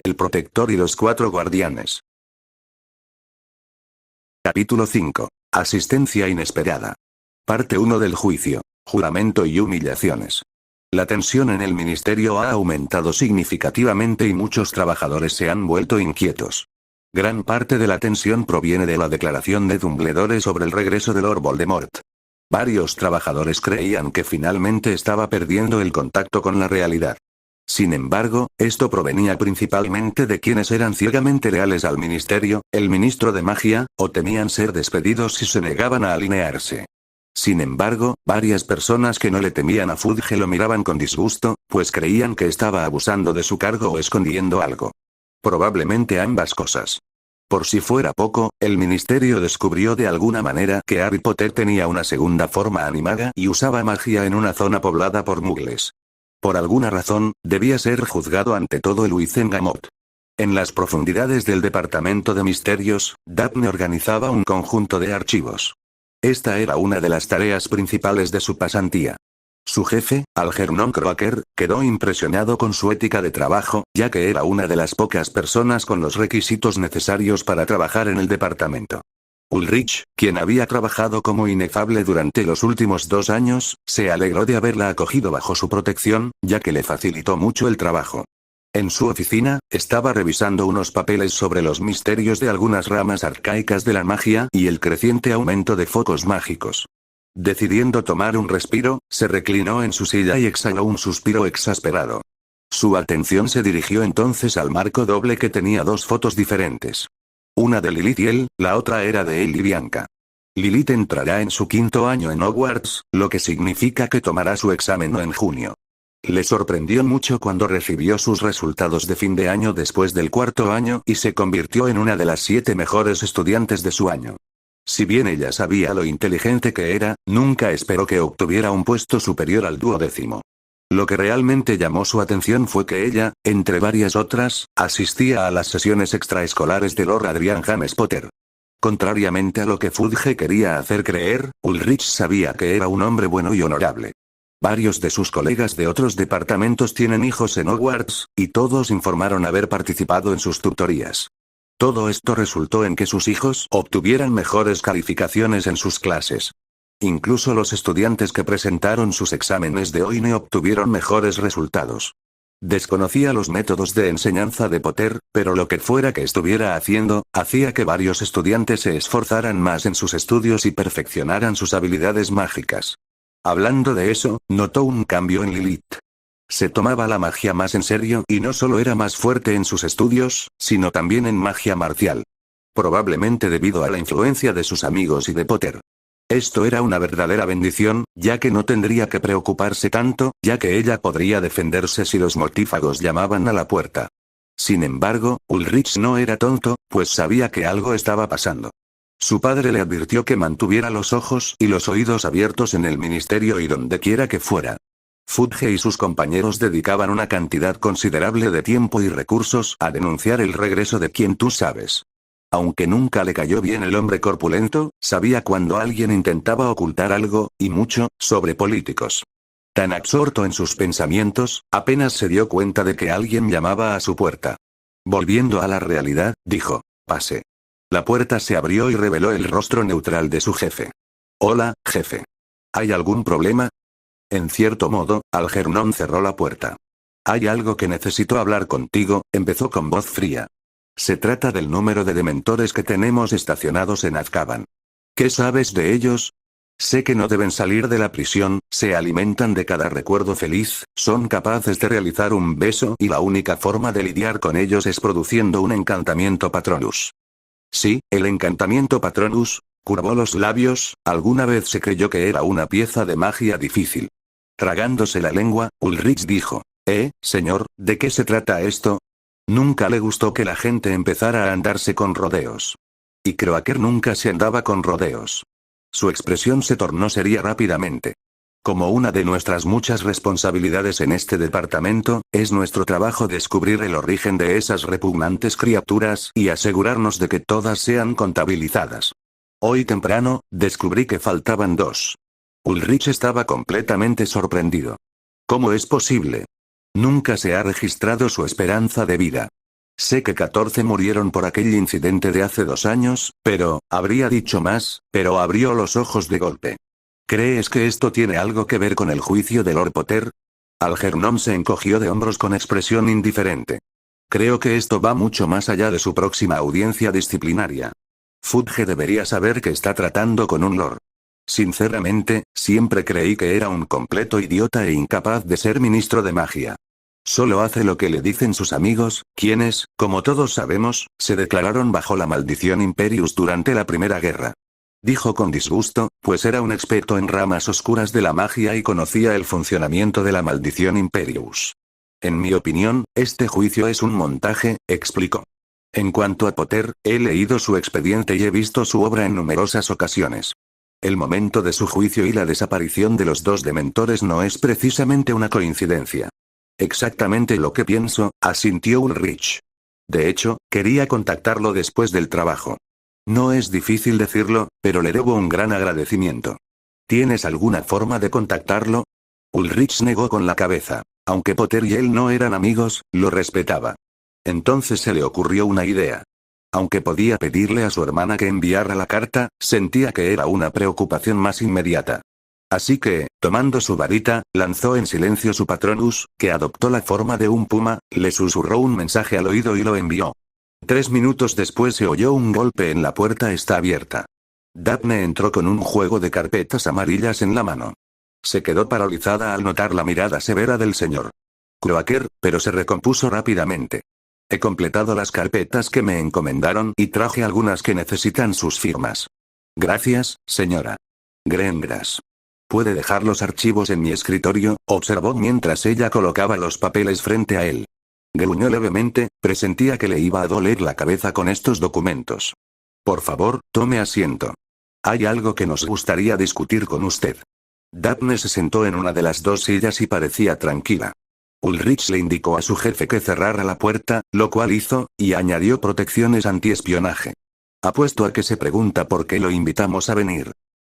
El protector y los 4 guardianes. Capítulo 5. Asistencia inesperada. Parte 1 del juicio. Juramento y humillaciones. La tensión en el ministerio ha aumentado significativamente y muchos trabajadores se han vuelto inquietos. Gran parte de la tensión proviene de la declaración de Dumbledore sobre el regreso de Lord Voldemort. Varios trabajadores creían que finalmente estaba perdiendo el contacto con la realidad. Sin embargo, esto provenía principalmente de quienes eran ciegamente leales al ministerio, el ministro de magia, o temían ser despedidos si se negaban a alinearse. Sin embargo, varias personas que no le temían a Fudge lo miraban con disgusto, pues creían que estaba abusando de su cargo o escondiendo algo. Probablemente ambas cosas. Por si fuera poco, el ministerio descubrió de alguna manera que Harry Potter tenía una segunda forma animada y usaba magia en una zona poblada por muggles. Por alguna razón, debía ser juzgado ante todo el Wizengamot. En las profundidades del Departamento de Misterios, Daphne organizaba un conjunto de archivos. Esta era una de las tareas principales de su pasantía. Su jefe, Algernon Croaker, quedó impresionado con su ética de trabajo, ya que era una de las pocas personas con los requisitos necesarios para trabajar en el departamento. Ulrich, quien había trabajado como inefable durante los últimos 2 años, se alegró de haberla acogido bajo su protección, ya que le facilitó mucho el trabajo. En su oficina, estaba revisando unos papeles sobre los misterios de algunas ramas arcaicas de la magia y el creciente aumento de focos mágicos. Decidiendo tomar un respiro, se reclinó en su silla y exhaló un suspiro exasperado. Su atención se dirigió entonces al marco doble que tenía 2 fotos diferentes. Una de Lilith y él, la otra era de él y Bianca. Lilith entrará en su 5º año en Hogwarts, lo que significa que tomará su examen en junio. Le sorprendió mucho cuando recibió sus resultados de fin de año después del 4º año y se convirtió en una de las 7 mejores estudiantes de su año. Si bien ella sabía lo inteligente que era, nunca esperó que obtuviera un puesto superior al 12º. Lo que realmente llamó su atención fue que ella, entre varias otras, asistía a las sesiones extraescolares de Lord Adrian James Potter. Contrariamente a lo que Fudge quería hacer creer, Ulrich sabía que era un hombre bueno y honorable. Varios de sus colegas de otros departamentos tienen hijos en Hogwarts, y todos informaron haber participado en sus tutorías. Todo esto resultó en que sus hijos obtuvieran mejores calificaciones en sus clases. Incluso los estudiantes que presentaron sus exámenes de OINE obtuvieron mejores resultados. Desconocía los métodos de enseñanza de Potter, pero lo que fuera que estuviera haciendo, hacía que varios estudiantes se esforzaran más en sus estudios y perfeccionaran sus habilidades mágicas. Hablando de eso, notó un cambio en Lilith. Se tomaba la magia más en serio y no solo era más fuerte en sus estudios, sino también en magia marcial. Probablemente debido a la influencia de sus amigos y de Potter. Esto era una verdadera bendición, ya que no tendría que preocuparse tanto, ya que ella podría defenderse si los mortífagos llamaban a la puerta. Sin embargo, Ulrich no era tonto, pues sabía que algo estaba pasando. Su padre le advirtió que mantuviera los ojos y los oídos abiertos en el ministerio y donde quiera que fuera. Fudge y sus compañeros dedicaban una cantidad considerable de tiempo y recursos a denunciar el regreso de quien tú sabes. Aunque nunca le cayó bien el hombre corpulento, sabía cuando alguien intentaba ocultar algo, y mucho, sobre políticos. Tan absorto en sus pensamientos, apenas se dio cuenta de que alguien llamaba a su puerta. Volviendo a la realidad, dijo, «Pase». La puerta se abrió y reveló el rostro neutral de su jefe. «Hola, jefe. ¿Hay algún problema?» En cierto modo, Algernon cerró la puerta. «Hay algo que necesito hablar contigo», empezó con voz fría. «Se trata del número de dementores que tenemos estacionados en Azkaban. ¿Qué sabes de ellos? Sé que no deben salir de la prisión, se alimentan de cada recuerdo feliz, son capaces de realizar un beso y la única forma de lidiar con ellos es produciendo un encantamiento Patronus». «Sí, el encantamiento Patronus», curvó los labios, alguna vez se creyó que era una pieza de magia difícil. Tragándose la lengua, Ulrich dijo, señor, ¿de qué se trata esto? Nunca le gustó que la gente empezara a andarse con rodeos. Y Croaker nunca se andaba con rodeos. Su expresión se tornó seria rápidamente. Como una de nuestras muchas responsabilidades en este departamento, es nuestro trabajo descubrir el origen de esas repugnantes criaturas y asegurarnos de que todas sean contabilizadas. Hoy temprano, descubrí que faltaban 2. Ulrich estaba completamente sorprendido. ¿Cómo es posible? Nunca se ha registrado su esperanza de vida. Sé que 14 murieron por aquel incidente de hace 2 años, pero, habría dicho más, pero abrió los ojos de golpe. ¿Crees que esto tiene algo que ver con el juicio de Lord Potter? Algernon se encogió de hombros con expresión indiferente. Creo que esto va mucho más allá de su próxima audiencia disciplinaria. Fudge debería saber que está tratando con un lord. Sinceramente, siempre creí que era un completo idiota e incapaz de ser ministro de magia. Solo hace lo que le dicen sus amigos, quienes, como todos sabemos, se declararon bajo la maldición Imperius durante la Primera Guerra. Dijo con disgusto, pues era un experto en ramas oscuras de la magia y conocía el funcionamiento de la maldición Imperius. En mi opinión, este juicio es un montaje, explicó. En cuanto a Potter, he leído su expediente y he visto su obra en numerosas ocasiones. El momento de su juicio y la desaparición de los dos dementores no es precisamente una coincidencia. Exactamente lo que pienso, asintió Ulrich. De hecho, quería contactarlo después del trabajo. No es difícil decirlo, pero le debo un gran agradecimiento. ¿Tienes alguna forma de contactarlo? Ulrich negó con la cabeza. Aunque Potter y él no eran amigos, lo respetaba. Entonces se le ocurrió una idea. Aunque podía pedirle a su hermana que enviara la carta, sentía que era una preocupación más inmediata. Así que, tomando su varita, lanzó en silencio su Patronus, que adoptó la forma de un puma, le susurró un mensaje al oído y lo envió. 3 minutos después se oyó un golpe en la puerta. Está abierta. Daphne entró con un juego de carpetas amarillas en la mano. Se quedó paralizada al notar la mirada severa del señor Croaker, pero se recompuso rápidamente. He completado las carpetas que me encomendaron y traje algunas que necesitan sus firmas. Gracias, señora Grengras. ¿Puede dejar los archivos en mi escritorio?, observó mientras ella colocaba los papeles frente a él. Gruñó levemente, presentía que le iba a doler la cabeza con estos documentos. Por favor, tome asiento. Hay algo que nos gustaría discutir con usted. Daphne se sentó en una de las dos sillas y parecía tranquila. Ulrich le indicó a su jefe que cerrara la puerta, lo cual hizo, y añadió protecciones antiespionaje. Apuesto a que se pregunta por qué lo invitamos a venir.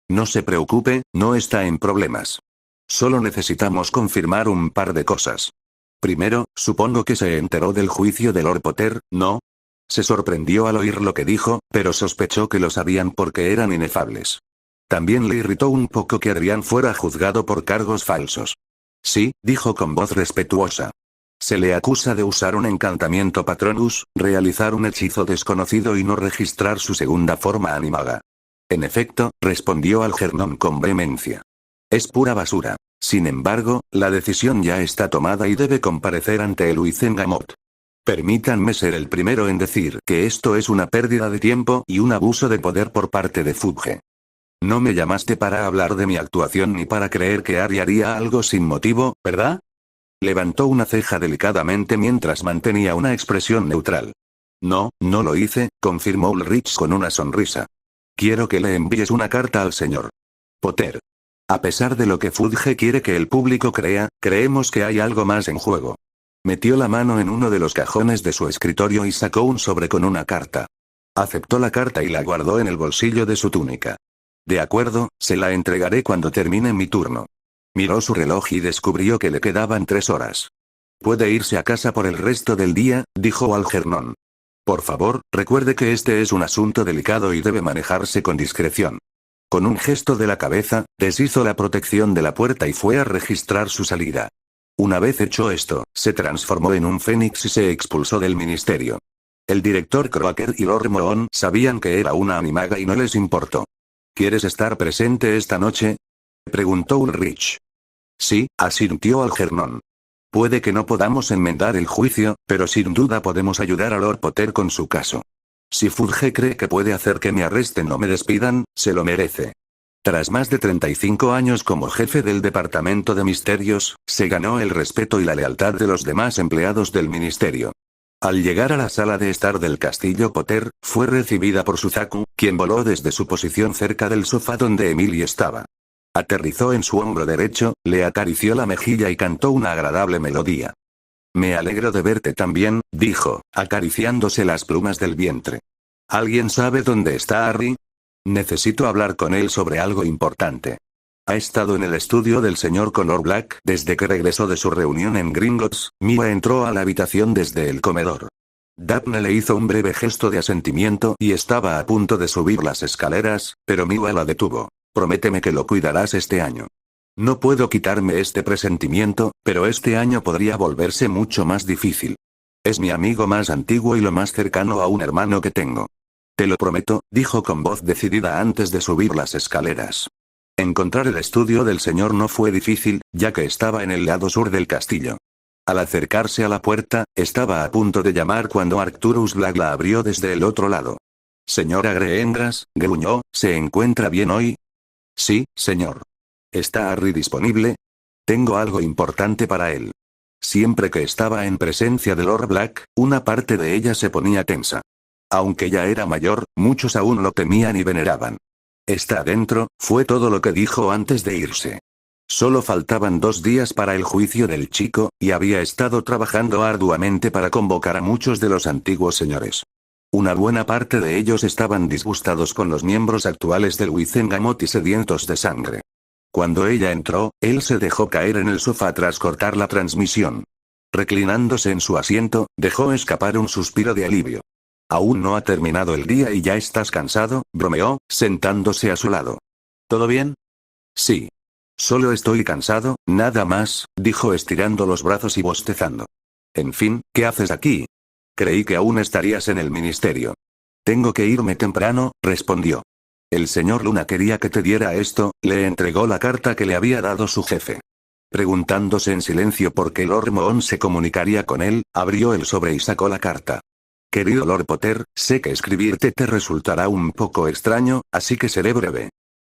No se preocupe, no está en problemas. Solo necesitamos confirmar un par de cosas. Primero, supongo que se enteró del juicio de Lord Potter, ¿no? Se sorprendió al oír lo que dijo, pero sospechó que lo sabían porque eran inefables. También le irritó un poco que Adrián fuera juzgado por cargos falsos. Sí, dijo con voz respetuosa. Se le acusa de usar un encantamiento Patronus, realizar un hechizo desconocido y no registrar su segunda forma animaga. En efecto, respondió Algernon con vehemencia. Es pura basura. Sin embargo, la decisión ya está tomada y debe comparecer ante el Wizengamot. Permítanme ser el primero en decir que esto es una pérdida de tiempo y un abuso de poder por parte de Fudge. No me llamaste para hablar de mi actuación ni para creer que Ari haría algo sin motivo, ¿verdad? Levantó una ceja delicadamente mientras mantenía una expresión neutral. No, no lo hice, confirmó Ulrich con una sonrisa. Quiero que le envíes una carta al señor Potter. A pesar de lo que Fudge quiere que el público crea, creemos que hay algo más en juego. Metió la mano en uno de los cajones de su escritorio y sacó un sobre con una carta. Aceptó la carta y la guardó en el bolsillo de su túnica. De acuerdo, se la entregaré cuando termine mi turno. Miró su reloj y descubrió que le quedaban 3 horas. Puede irse a casa por el resto del día, dijo Algernon. Por favor, recuerde que este es un asunto delicado y debe manejarse con discreción. Con un gesto de la cabeza, deshizo la protección de la puerta y fue a registrar su salida. Una vez hecho esto, se transformó en un fénix y se expulsó del ministerio. El director Croaker y Lord Mohon sabían que era una animaga y no les importó. ¿Quieres estar presente esta noche?, preguntó Ulrich. Sí, asintió Algernon. Puede que no podamos enmendar el juicio, pero sin duda podemos ayudar a Lord Potter con su caso. Si Fudge cree que puede hacer que me arresten o me despidan, se lo merece. Tras más de 35 años como jefe del Departamento de Misterios, se ganó el respeto y la lealtad de los demás empleados del ministerio. Al llegar a la sala de estar del castillo Potter, fue recibida por Suzaku, quien voló desde su posición cerca del sofá donde Emily estaba. Aterrizó en su hombro derecho, le acarició la mejilla y cantó una agradable melodía. Me alegro de verte también, dijo, acariciándose las plumas del vientre. ¿Alguien sabe dónde está Harry? Necesito hablar con él sobre algo importante. Ha estado en el estudio del señor Color Black desde que regresó de su reunión en Gringotts. Mia entró a la habitación desde el comedor. Daphne le hizo un breve gesto de asentimiento y estaba a punto de subir las escaleras, pero Miwa la detuvo. Prométeme que lo cuidarás este año. No puedo quitarme este presentimiento, pero este año podría volverse mucho más difícil. Es mi amigo más antiguo y lo más cercano a un hermano que tengo. Te lo prometo, dijo con voz decidida antes de subir las escaleras. Encontrar el estudio del señor no fue difícil, ya que estaba en el lado sur del castillo. Al acercarse a la puerta, estaba a punto de llamar cuando Arcturus Black la abrió desde el otro lado. Señora Greendras, gruñó, ¿se encuentra bien hoy? Sí, señor. ¿Está Harry disponible? Tengo algo importante para él. Siempre que estaba en presencia de Lord Black, una parte de ella se ponía tensa. Aunque ya era mayor, muchos aún lo temían y veneraban. Está dentro, fue todo lo que dijo antes de irse. Solo faltaban 2 días para el juicio del chico, y había estado trabajando arduamente para convocar a muchos de los antiguos señores. Una buena parte de ellos estaban disgustados con los miembros actuales del Wizengamot y sedientos de sangre. Cuando ella entró, él se dejó caer en el sofá tras cortar la transmisión. Reclinándose en su asiento, dejó escapar un suspiro de alivio. Aún no ha terminado el día y ya estás cansado, bromeó, sentándose a su lado. ¿Todo bien? Sí. Solo estoy cansado, nada más, dijo estirando los brazos y bostezando. En fin, ¿qué haces aquí? Creí que aún estarías en el ministerio. Tengo que irme temprano, respondió. El señor Luna quería que te diera esto, le entregó la carta que le había dado su jefe. Preguntándose en silencio por qué Lord Mohun se comunicaría con él, abrió el sobre y sacó la carta. Querido Lord Potter, sé que escribirte te resultará un poco extraño, así que seré breve.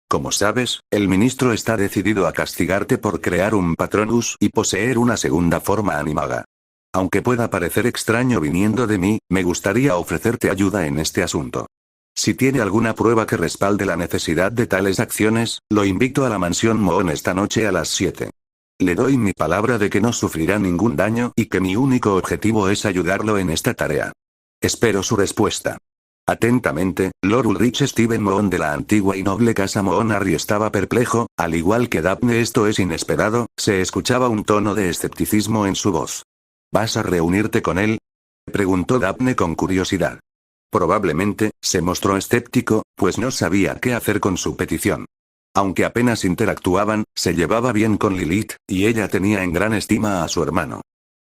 Como sabes, el ministro está decidido a castigarte por crear un Patronus y poseer una segunda forma animaga. Aunque pueda parecer extraño viniendo de mí, me gustaría ofrecerte ayuda en este asunto. Si tiene alguna prueba que respalde la necesidad de tales acciones, lo invito a la mansión Mohun esta noche a las 7. Le doy mi palabra de que no sufrirá ningún daño y que mi único objetivo es ayudarlo en esta tarea. Espero su respuesta. Atentamente, Lord Ulrich Stephen Mohun de la antigua y noble casa Mohun. Harry estaba perplejo, al igual que Daphne. Esto es inesperado, se escuchaba un tono de escepticismo en su voz. ¿Vas a reunirte con él? Preguntó Daphne con curiosidad. Probablemente, se mostró escéptico, pues no sabía qué hacer con su petición. Aunque apenas interactuaban, se llevaba bien con Lilith, y ella tenía en gran estima a su hermano.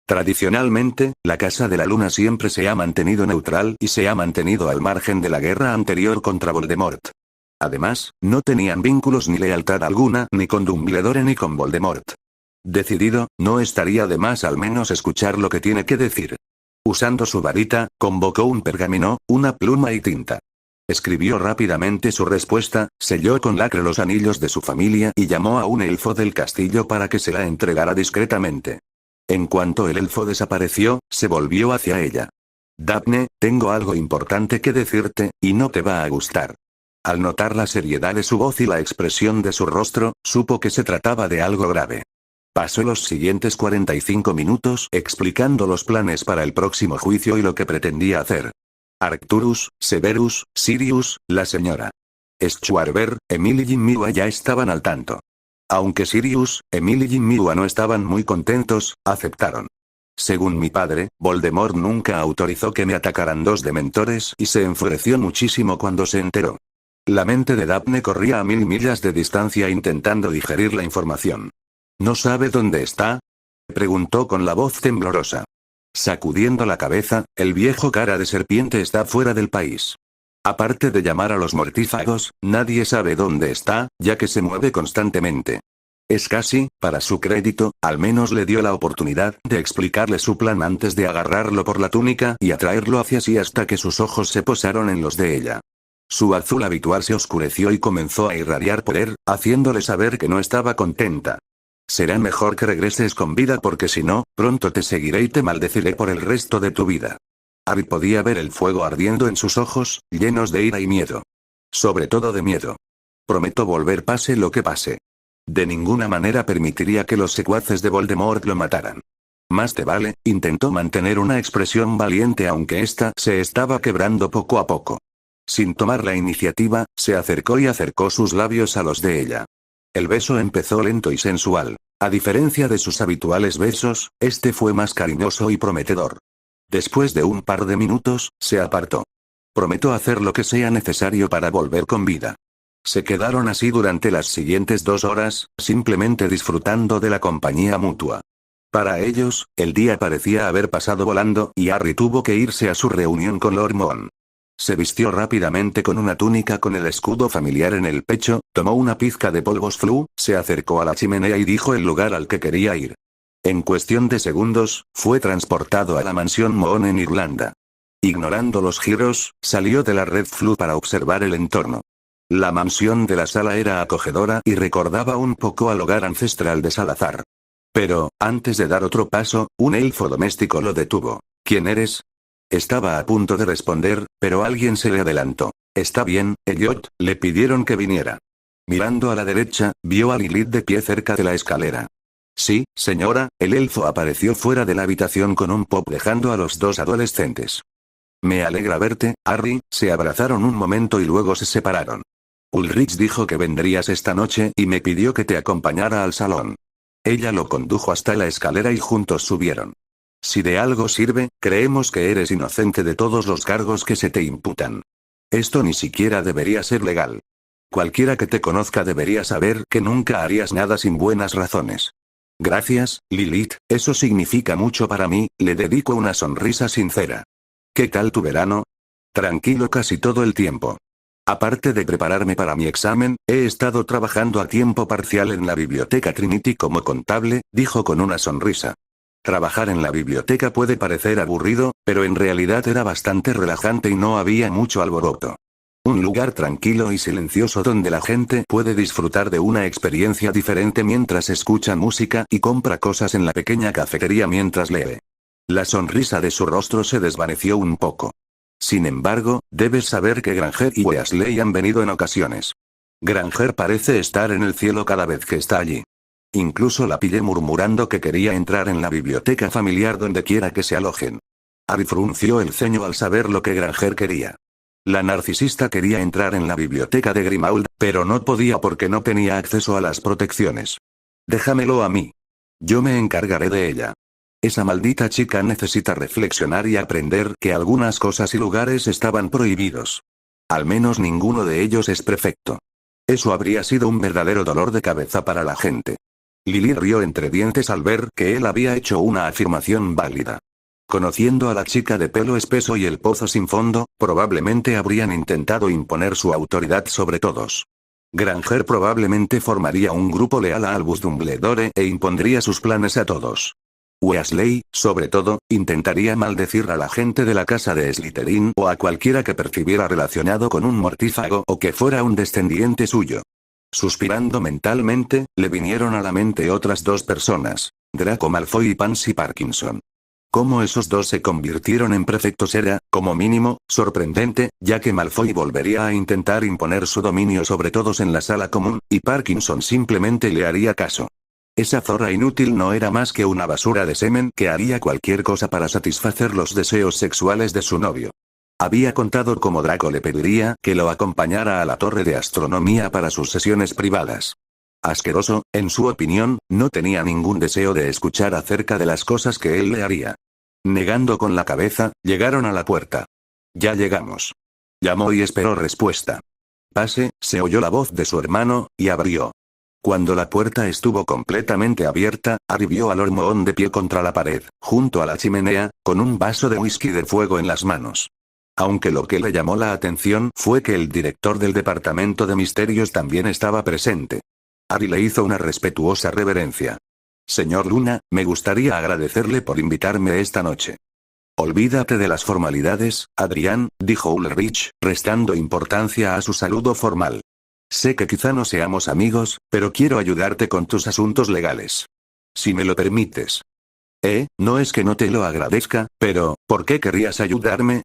Tradicionalmente, la Casa de la Luna siempre se ha mantenido neutral y se ha mantenido al margen de la guerra anterior contra Voldemort. Además, no tenían vínculos ni lealtad alguna ni con Dumbledore ni con Voldemort. Decidido, no estaría de más al menos escuchar lo que tiene que decir. Usando su varita, convocó un pergamino, una pluma y tinta. Escribió rápidamente su respuesta, selló con lacre los anillos de su familia y llamó a un elfo del castillo para que se la entregara discretamente. En cuanto el elfo desapareció, se volvió hacia ella. Daphne, tengo algo importante que decirte, y no te va a gustar. Al notar la seriedad de su voz y la expresión de su rostro, supo que se trataba de algo grave. Pasó los siguientes 45 minutos explicando los planes para el próximo juicio y lo que pretendía hacer. Arcturus, Severus, Sirius, la señora Schwarber, Emily y Miwa ya estaban al tanto. Aunque Sirius, Emily y Miwa no estaban muy contentos, aceptaron. Según mi padre, Voldemort nunca autorizó que me atacaran 2 dementores y se enfureció muchísimo cuando se enteró. La mente de Daphne corría a 1000 millas de distancia intentando digerir la información. ¿No sabe dónde está? Preguntó con la voz temblorosa. Sacudiendo la cabeza, el viejo cara de serpiente está fuera del país. Aparte de llamar a los mortífagos, nadie sabe dónde está, ya que se mueve constantemente. Es casi, para su crédito, al menos le dio la oportunidad de explicarle su plan antes de agarrarlo por la túnica y atraerlo hacia sí hasta que sus ojos se posaron en los de ella. Su azul habitual se oscureció y comenzó a irradiar poder, haciéndole saber que no estaba contenta. Será mejor que regreses con vida porque si no, pronto te seguiré y te maldeciré por el resto de tu vida. Harry podía ver el fuego ardiendo en sus ojos, llenos de ira y miedo. Sobre todo de miedo. Prometo volver pase lo que pase. De ninguna manera permitiría que los secuaces de Voldemort lo mataran. Más te vale, intentó mantener una expresión valiente aunque ésta se estaba quebrando poco a poco. Sin tomar la iniciativa, se acercó y acercó sus labios a los de ella. El beso empezó lento y sensual. A diferencia de sus habituales besos, este fue más cariñoso y prometedor. Después de un par de minutos, se apartó. Prometo hacer lo que sea necesario para volver con vida. Se quedaron así durante las siguientes 2 horas, simplemente disfrutando de la compañía mutua. Para ellos, el día parecía haber pasado volando y Harry tuvo que irse a su reunión con Lord Mohun. Se vistió rápidamente con una túnica con el escudo familiar en el pecho, tomó una pizca de polvos flu, se acercó a la chimenea y dijo el lugar al que quería ir. En cuestión de segundos, fue transportado a la mansión Mohun en Irlanda. Ignorando los giros, salió de la red flu para observar el entorno. La mansión de la sala era acogedora y recordaba un poco al hogar ancestral de Salazar. Pero, antes de dar otro paso, un elfo doméstico lo detuvo. ¿Quién eres? Estaba a punto de responder, pero alguien se le adelantó. Está bien, Elliot, le pidieron que viniera. Mirando a la derecha, vio a Lilith de pie cerca de la escalera. Sí, señora, el elfo apareció fuera de la habitación con un pop dejando a los 2 adolescentes. Me alegra verte, Harry, se abrazaron un momento y luego se separaron. Ulrich dijo que vendrías esta noche y me pidió que te acompañara al salón. Ella lo condujo hasta la escalera y juntos subieron. Si de algo sirve, creemos que eres inocente de todos los cargos que se te imputan. Esto ni siquiera debería ser legal. Cualquiera que te conozca debería saber que nunca harías nada sin buenas razones. Gracias, Lilith, eso significa mucho para mí, le dedico una sonrisa sincera. ¿Qué tal tu verano? Tranquilo casi todo el tiempo. Aparte de prepararme para mi examen, he estado trabajando a tiempo parcial en la biblioteca Trinity como contable, dijo con una sonrisa. Trabajar en la biblioteca puede parecer aburrido, pero en realidad era bastante relajante y no había mucho alboroto. Un lugar tranquilo y silencioso donde la gente puede disfrutar de una experiencia diferente mientras escucha música y compra cosas en la pequeña cafetería mientras lee. La sonrisa de su rostro se desvaneció un poco. Sin embargo, debes saber que Granger y Weasley han venido en ocasiones. Granger parece estar en el cielo cada vez que está allí. Incluso la pillé murmurando que quería entrar en la biblioteca familiar donde quiera que se alojen. Harry frunció el ceño al saber lo que Granger quería. La narcisista quería entrar en la biblioteca de Grimmauld, pero no podía porque no tenía acceso a las protecciones. Déjamelo a mí. Yo me encargaré de ella. Esa maldita chica necesita reflexionar y aprender que algunas cosas y lugares estaban prohibidos. Al menos ninguno de ellos es perfecto. Eso habría sido un verdadero dolor de cabeza para la gente. Lily rió entre dientes al ver que él había hecho una afirmación válida. Conociendo a la chica de pelo espeso y el pozo sin fondo, probablemente habrían intentado imponer su autoridad sobre todos. Granger probablemente formaría un grupo leal a Albus Dumbledore e impondría sus planes a todos. Weasley, sobre todo, intentaría maldecir a la gente de la casa de Slytherin o a cualquiera que percibiera relacionado con un mortífago o que fuera un descendiente suyo. Suspirando mentalmente, le vinieron a la mente otras 2 personas, Draco Malfoy y Pansy Parkinson. Cómo esos 2 se convirtieron en prefectos era, como mínimo, sorprendente, ya que Malfoy volvería a intentar imponer su dominio sobre todos en la sala común, y Parkinson simplemente le haría caso. Esa zorra inútil no era más que una basura de semen que haría cualquier cosa para satisfacer los deseos sexuales de su novio. Había contado cómo Draco le pediría que lo acompañara a la torre de astronomía para sus sesiones privadas. Asqueroso, en su opinión, no tenía ningún deseo de escuchar acerca de las cosas que él le haría. Negando con la cabeza, llegaron a la puerta. Ya llegamos. Llamó y esperó respuesta. Pase, se oyó la voz de su hermano, y abrió. Cuando la puerta estuvo completamente abierta, Harry vio a Lord Mohun de pie contra la pared, junto a la chimenea, con un vaso de whisky de fuego en las manos. Aunque lo que le llamó la atención fue que el director del departamento de misterios también estaba presente. Harry le hizo una respetuosa reverencia. Señor Luna, me gustaría agradecerle por invitarme esta noche. Olvídate de las formalidades, Adrián, dijo Ulrich, restando importancia a su saludo formal. Sé que quizá no seamos amigos, pero quiero ayudarte con tus asuntos legales. Si me lo permites. No es que no te lo agradezca, pero, ¿por qué querrías ayudarme?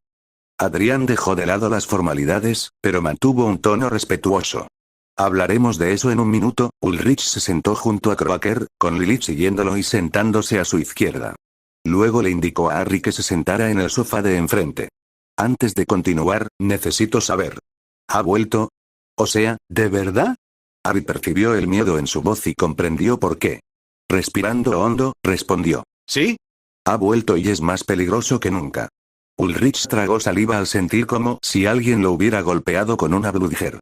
Adrián dejó de lado las formalidades, pero mantuvo un tono respetuoso. Hablaremos de eso en un minuto. Ulrich se sentó junto a Croaker, con Lilith siguiéndolo y sentándose a su izquierda. Luego le indicó a Harry que se sentara en el sofá de enfrente. Antes de continuar, necesito saber. ¿Ha vuelto? O sea, ¿de verdad? Harry percibió el miedo en su voz y comprendió por qué. Respirando hondo, respondió. ¿Sí? Ha vuelto y es más peligroso que nunca. Ulrich tragó saliva al sentir como si alguien lo hubiera golpeado con una bludger.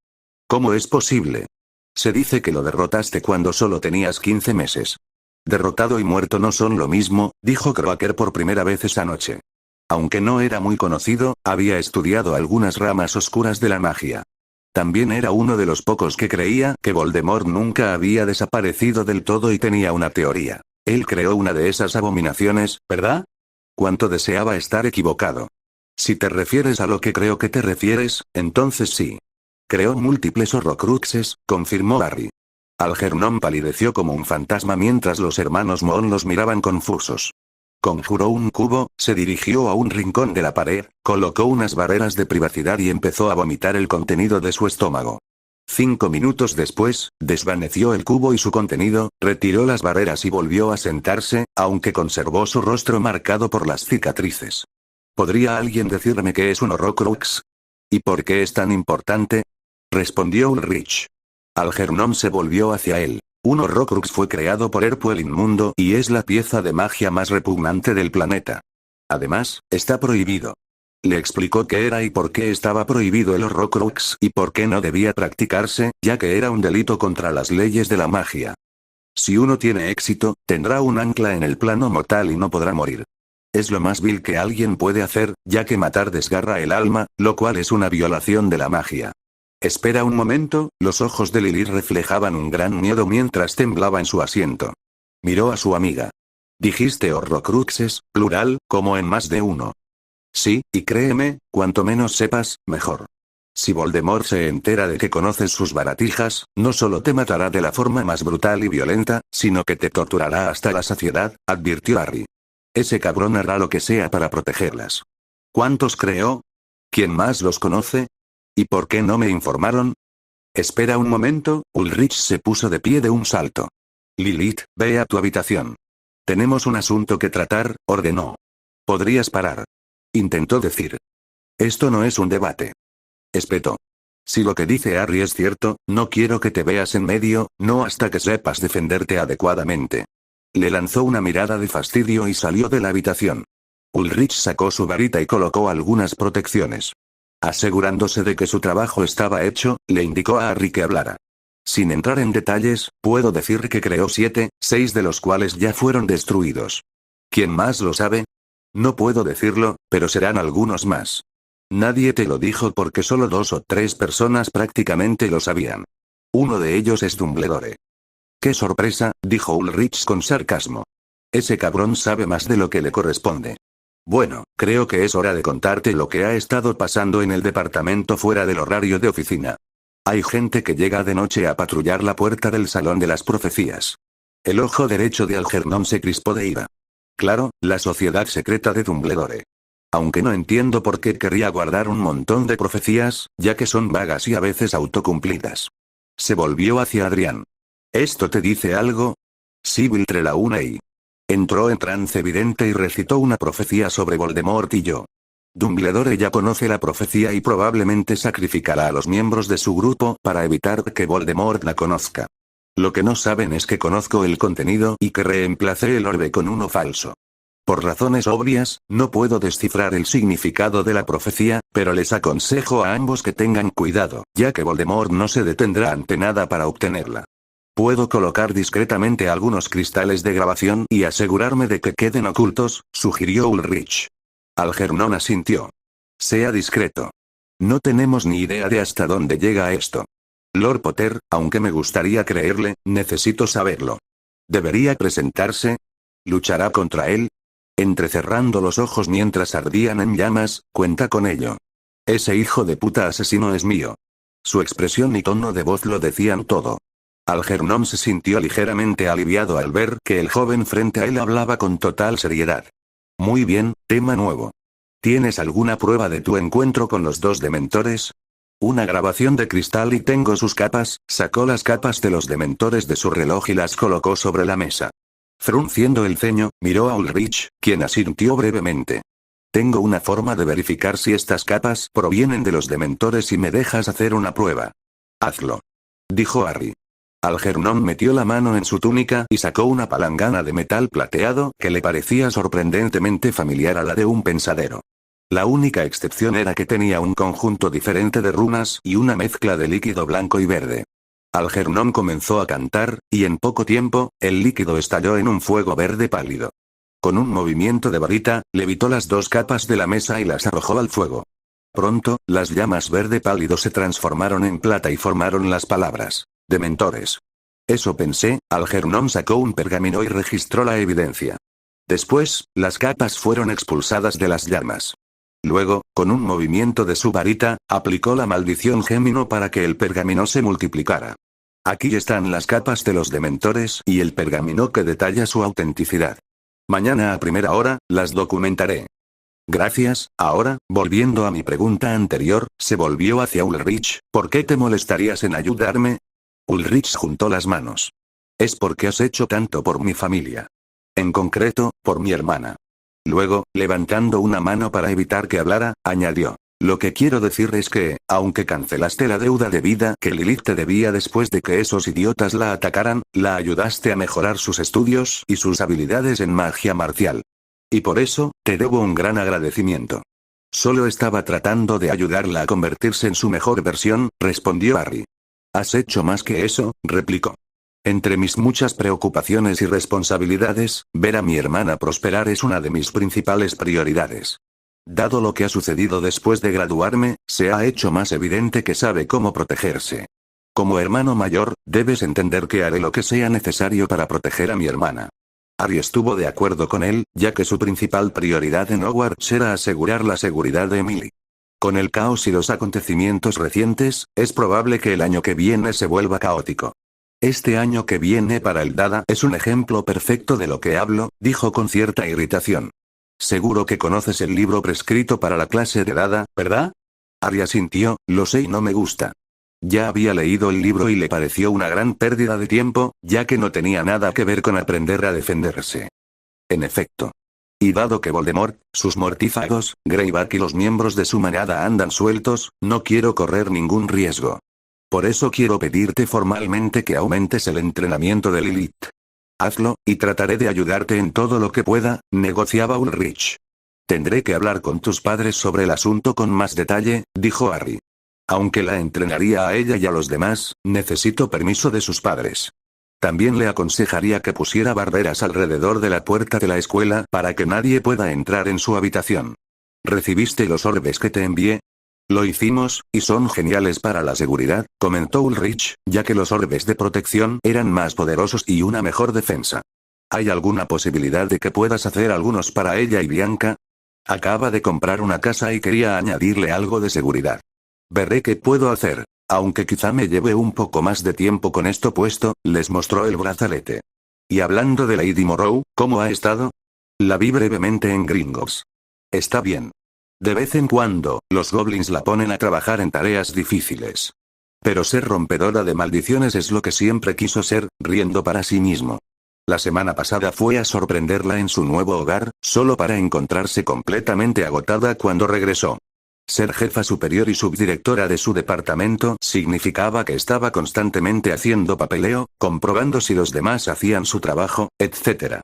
¿Cómo es posible? Se dice que lo derrotaste cuando solo tenías 15 meses. Derrotado y muerto no son lo mismo, dijo Croaker por primera vez esa noche. Aunque no era muy conocido, había estudiado algunas ramas oscuras de la magia. También era uno de los pocos que creía que Voldemort nunca había desaparecido del todo y tenía una teoría. Él creó una de esas abominaciones, ¿verdad? Cuánto deseaba estar equivocado. Si te refieres a lo que creo que te refieres, entonces sí. Creó múltiples horrocruxes, confirmó Harry. Algernon palideció como un fantasma mientras los hermanos Moon los miraban confusos. Conjuró un cubo, se dirigió a un rincón de la pared, colocó unas barreras de privacidad y empezó a vomitar el contenido de su estómago. 5 minutos después, desvaneció el cubo y su contenido, retiró las barreras y volvió a sentarse, aunque conservó su rostro marcado por las cicatrices. ¿Podría alguien decirme qué es un horrocrux? ¿Y por qué es tan importante? Respondió Ulrich. Algernon se volvió hacia él. Un horrocrux fue creado por Erpo el Inmundo y es la pieza de magia más repugnante del planeta. Además, está prohibido. Le explicó qué era y por qué estaba prohibido el horrocrux y por qué no debía practicarse, ya que era un delito contra las leyes de la magia. Si uno tiene éxito, tendrá un ancla en el plano mortal y no podrá morir. Es lo más vil que alguien puede hacer, ya que matar desgarra el alma, lo cual es una violación de la magia. Espera un momento, los ojos de Lily reflejaban un gran miedo mientras temblaba en su asiento. Miró a su amiga. Dijiste horrocruxes, plural, como en más de uno. Sí, y créeme, cuanto menos sepas, mejor. Si Voldemort se entera de que conoces sus baratijas, no solo te matará de la forma más brutal y violenta, sino que te torturará hasta la saciedad, advirtió Harry. Ese cabrón hará lo que sea para protegerlas. ¿Cuántos creó? ¿Quién más los conoce? ¿Y por qué no me informaron? Espera un momento, Ulrich se puso de pie de un salto. Lilith, ve a tu habitación. Tenemos un asunto que tratar, ordenó. ¿Podrías parar? Intentó decir. Esto no es un debate. Espetó. Si lo que dice Harry es cierto, no quiero que te veas en medio, no hasta que sepas defenderte adecuadamente. Le lanzó una mirada de fastidio y salió de la habitación. Ulrich sacó su varita y colocó algunas protecciones. Asegurándose de que su trabajo estaba hecho, le indicó a Harry que hablara. Sin entrar en detalles, puedo decir que creó 7, 6 de los cuales ya fueron destruidos. ¿Quién más lo sabe? No puedo decirlo, pero serán algunos más. Nadie te lo dijo porque solo 2 o 3 personas prácticamente lo sabían. Uno de ellos es Dumbledore. ¡Qué sorpresa!, dijo Ulrich con sarcasmo. Ese cabrón sabe más de lo que le corresponde. Bueno, creo que es hora de contarte lo que ha estado pasando en el departamento fuera del horario de oficina. Hay gente que llega de noche a patrullar la puerta del salón de las profecías. El ojo derecho de Algernon se crispó de ira. Claro, la sociedad secreta de Dumbledore. Aunque no entiendo por qué querría guardar un montón de profecías, ya que son vagas y a veces autocumplidas. Se volvió hacia Adrián. ¿Esto te dice algo? Sybil Trelawney. Entró en trance evidente y recitó una profecía sobre Voldemort y yo. Dumbledore ya conoce la profecía y probablemente sacrificará a los miembros de su grupo para evitar que Voldemort la conozca. Lo que no saben es que conozco el contenido y que reemplacé el orbe con uno falso. Por razones obvias, no puedo descifrar el significado de la profecía, pero les aconsejo a ambos que tengan cuidado, ya que Voldemort no se detendrá ante nada para obtenerla. Puedo colocar discretamente algunos cristales de grabación y asegurarme de que queden ocultos, sugirió Ulrich. Algernon asintió. Sea discreto. No tenemos ni idea de hasta dónde llega esto. Lord Potter, aunque me gustaría creerle, necesito saberlo. ¿Debería presentarse? ¿Luchará contra él? Entrecerrando los ojos mientras ardían en llamas, cuenta con ello. Ese hijo de puta asesino es mío. Su expresión y tono de voz lo decían todo. Algernon se sintió ligeramente aliviado al ver que el joven frente a él hablaba con total seriedad. Muy bien, tema nuevo. ¿Tienes alguna prueba de tu encuentro con los 2 dementores? Una grabación de cristal y tengo sus capas. Sacó las capas de los dementores de su reloj y las colocó sobre la mesa. Frunciendo el ceño, miró a Ulrich, quien asintió brevemente. Tengo una forma de verificar si estas capas provienen de los dementores y me dejas hacer una prueba. Hazlo. Dijo Harry. Algernon metió la mano en su túnica y sacó una palangana de metal plateado que le parecía sorprendentemente familiar a la de un pensadero. La única excepción era que tenía un conjunto diferente de runas y una mezcla de líquido blanco y verde. Algernon comenzó a cantar, y en poco tiempo, el líquido estalló en un fuego verde pálido. Con un movimiento de varita, levitó las dos capas de la mesa y las arrojó al fuego. Pronto, las llamas verde pálido se transformaron en plata y formaron las palabras: Dementores. Eso pensé. Algernon sacó un pergamino y registró la evidencia. Después, las capas fueron expulsadas de las llamas. Luego, con un movimiento de su varita, aplicó la maldición Gémino para que el pergamino se multiplicara. Aquí están las capas de los dementores y el pergamino que detalla su autenticidad. Mañana a primera hora, las documentaré. Gracias. Ahora, volviendo a mi pregunta anterior, se volvió hacia Ulrich. ¿Por qué te molestarías en ayudarme? Ulrich juntó las manos. Es porque has hecho tanto por mi familia. En concreto, por mi hermana. Luego, levantando una mano para evitar que hablara, añadió: lo que quiero decir es que, aunque cancelaste la deuda de vida que Lilith te debía después de que esos idiotas la atacaran, la ayudaste a mejorar sus estudios y sus habilidades en magia marcial. Y por eso, te debo un gran agradecimiento. Solo estaba tratando de ayudarla a convertirse en su mejor versión, respondió Harry. Has hecho más que eso, replicó. Entre mis muchas preocupaciones y responsabilidades, ver a mi hermana prosperar es una de mis principales prioridades. Dado lo que ha sucedido después de graduarme, se ha hecho más evidente que sabe cómo protegerse. Como hermano mayor, debes entender que haré lo que sea necesario para proteger a mi hermana. Harry estuvo de acuerdo con él, ya que su principal prioridad en Hogwarts era asegurar la seguridad de Emily. Con el caos y los acontecimientos recientes, es probable que el año que viene se vuelva caótico. Este año que viene para el Dada es un ejemplo perfecto de lo que hablo, dijo con cierta irritación. Seguro que conoces el libro prescrito para la clase de Dada, ¿verdad? Harry asintió. Lo sé y no me gusta. Ya había leído el libro y le pareció una gran pérdida de tiempo, ya que no tenía nada que ver con aprender a defenderse. En efecto. Y dado que Voldemort, sus mortífagos, Greyback y los miembros de su manada andan sueltos, no quiero correr ningún riesgo. Por eso quiero pedirte formalmente que aumentes el entrenamiento de Lilith. Hazlo, y trataré de ayudarte en todo lo que pueda, negociaba Ulrich. Tendré que hablar con tus padres sobre el asunto con más detalle, dijo Harry. Aunque la entrenaría a ella y a los demás, necesito permiso de sus padres. También le aconsejaría que pusiera barreras alrededor de la puerta de la escuela para que nadie pueda entrar en su habitación. ¿Recibiste los orbes que te envié? Lo hicimos, y son geniales para la seguridad, comentó Ulrich, ya que los orbes de protección eran más poderosos y una mejor defensa. ¿Hay alguna posibilidad de que puedas hacer algunos para ella y Bianca? Acaba de comprar una casa y quería añadirle algo de seguridad. Veré qué puedo hacer, aunque quizá me lleve un poco más de tiempo con esto puesto, les mostró el brazalete. Y hablando de Lady Morrow, ¿cómo ha estado? La vi brevemente en Gringotts. Está bien. De vez en cuando, los goblins la ponen a trabajar en tareas difíciles. Pero ser rompedora de maldiciones es lo que siempre quiso ser, riendo para sí mismo. La semana pasada fue a sorprenderla en su nuevo hogar, solo para encontrarse completamente agotada cuando regresó. Ser jefa superior y subdirectora de su departamento significaba que estaba constantemente haciendo papeleo, comprobando si los demás hacían su trabajo, etc.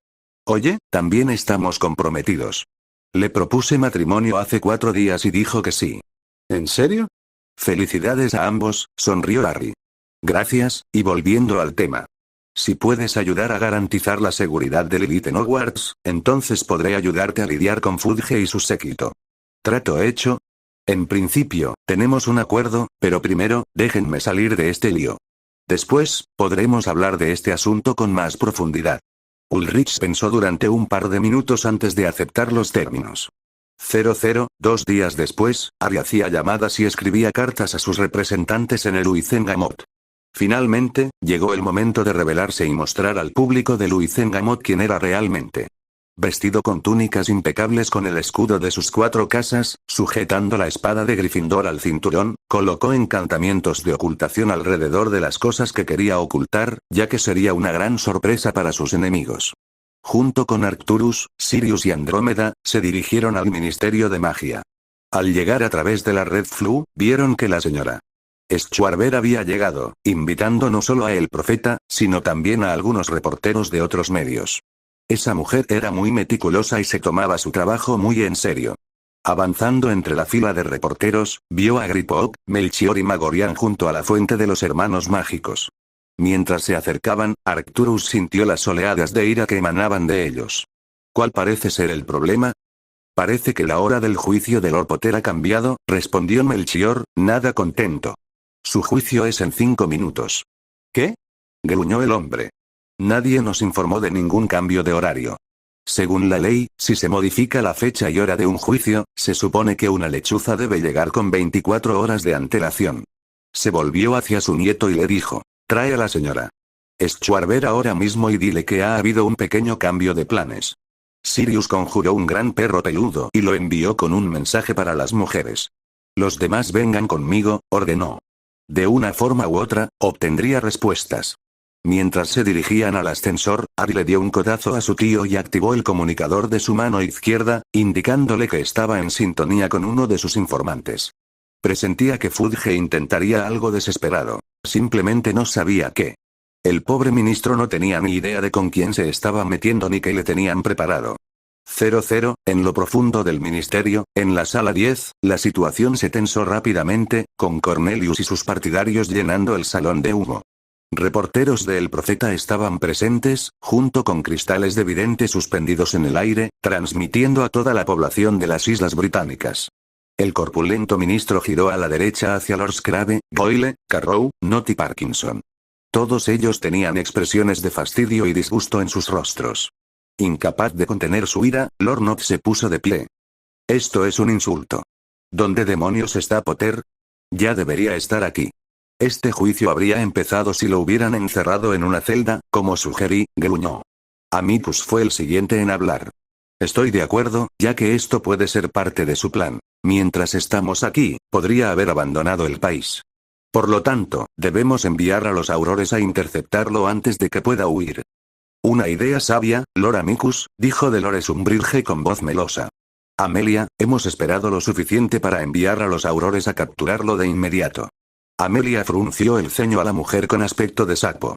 Oye, también estamos comprometidos. Le propuse matrimonio hace 4 días y dijo que sí. ¿En serio? Felicidades a ambos, sonrió Harry. Gracias, y volviendo al tema. Si puedes ayudar a garantizar la seguridad de Lilith en Hogwarts, entonces podré ayudarte a lidiar con Fudge y su séquito. ¿Trato hecho? En principio, tenemos un acuerdo, pero primero, déjenme salir de este lío. Después, podremos hablar de este asunto con más profundidad. Ulrich pensó durante un par de minutos antes de aceptar los términos. 2 días después, Harry hacía llamadas y escribía cartas a sus representantes en el Uizengamot. Finalmente, llegó el momento de revelarse y mostrar al público del Uizengamot quién era realmente. Vestido con túnicas impecables con el escudo de sus 4 casas, sujetando la espada de Gryffindor al cinturón, colocó encantamientos de ocultación alrededor de las cosas que quería ocultar, ya que sería una gran sorpresa para sus enemigos. Junto con Arcturus, Sirius y Andrómeda, se dirigieron al Ministerio de Magia. Al llegar a través de la Red Floo, vieron que la Sra. Schwarber había llegado, invitando no solo a El Profeta, sino también a algunos reporteros de otros medios. Esa mujer era muy meticulosa y se tomaba su trabajo muy en serio. Avanzando entre la fila de reporteros, vio a Griphook, Melchior y Magorian junto a la fuente de los hermanos mágicos. Mientras se acercaban, Arcturus sintió las oleadas de ira que emanaban de ellos. ¿Cuál parece ser el problema? Parece que la hora del juicio de Lord Potter ha cambiado, respondió Melchior, nada contento. Su juicio es en 5 minutos. ¿Qué? Gruñó el hombre. Nadie nos informó de ningún cambio de horario. Según la ley, si se modifica la fecha y hora de un juicio, se supone que una lechuza debe llegar con 24 horas de antelación. Se volvió hacia su nieto y le dijo, trae a la señora Schwarber ahora mismo y dile que ha habido un pequeño cambio de planes. Sirius conjuró un gran perro peludo y lo envió con un mensaje para las mujeres. Los demás vengan conmigo, ordenó. De una forma u otra, obtendría respuestas. Mientras se dirigían al ascensor, Ari le dio un codazo a su tío y activó el comunicador de su mano izquierda, indicándole que estaba en sintonía con uno de sus informantes. Presentía que Fudge intentaría algo desesperado. Simplemente no sabía qué. El pobre ministro no tenía ni idea de con quién se estaba metiendo ni qué le tenían preparado. 00, en lo profundo del ministerio, en la sala 10, la situación se tensó rápidamente, con Cornelius y sus partidarios llenando el salón de humo. Reporteros de El Profeta estaban presentes, junto con cristales de vidente suspendidos en el aire, transmitiendo a toda la población de las Islas Británicas. El corpulento ministro giró a la derecha hacia Lord Scrave, Goyle, Carrow, Nott y Parkinson. Todos ellos tenían expresiones de fastidio y disgusto en sus rostros. Incapaz de contener su ira, Lord Nott se puso de pie. Esto es un insulto. ¿Dónde demonios está Potter? Ya debería estar aquí. Este juicio habría empezado si lo hubieran encerrado en una celda, como sugerí, gruñó. Amicus fue el siguiente en hablar. Estoy de acuerdo, ya que esto puede ser parte de su plan. Mientras estamos aquí, podría haber abandonado el país. Por lo tanto, debemos enviar a los aurores a interceptarlo antes de que pueda huir. Una idea sabia, Lord Amicus, dijo Dolores Umbridge con voz melosa. Amelia, hemos esperado lo suficiente para enviar a los aurores a capturarlo de inmediato. Amelia frunció el ceño a la mujer con aspecto de sapo.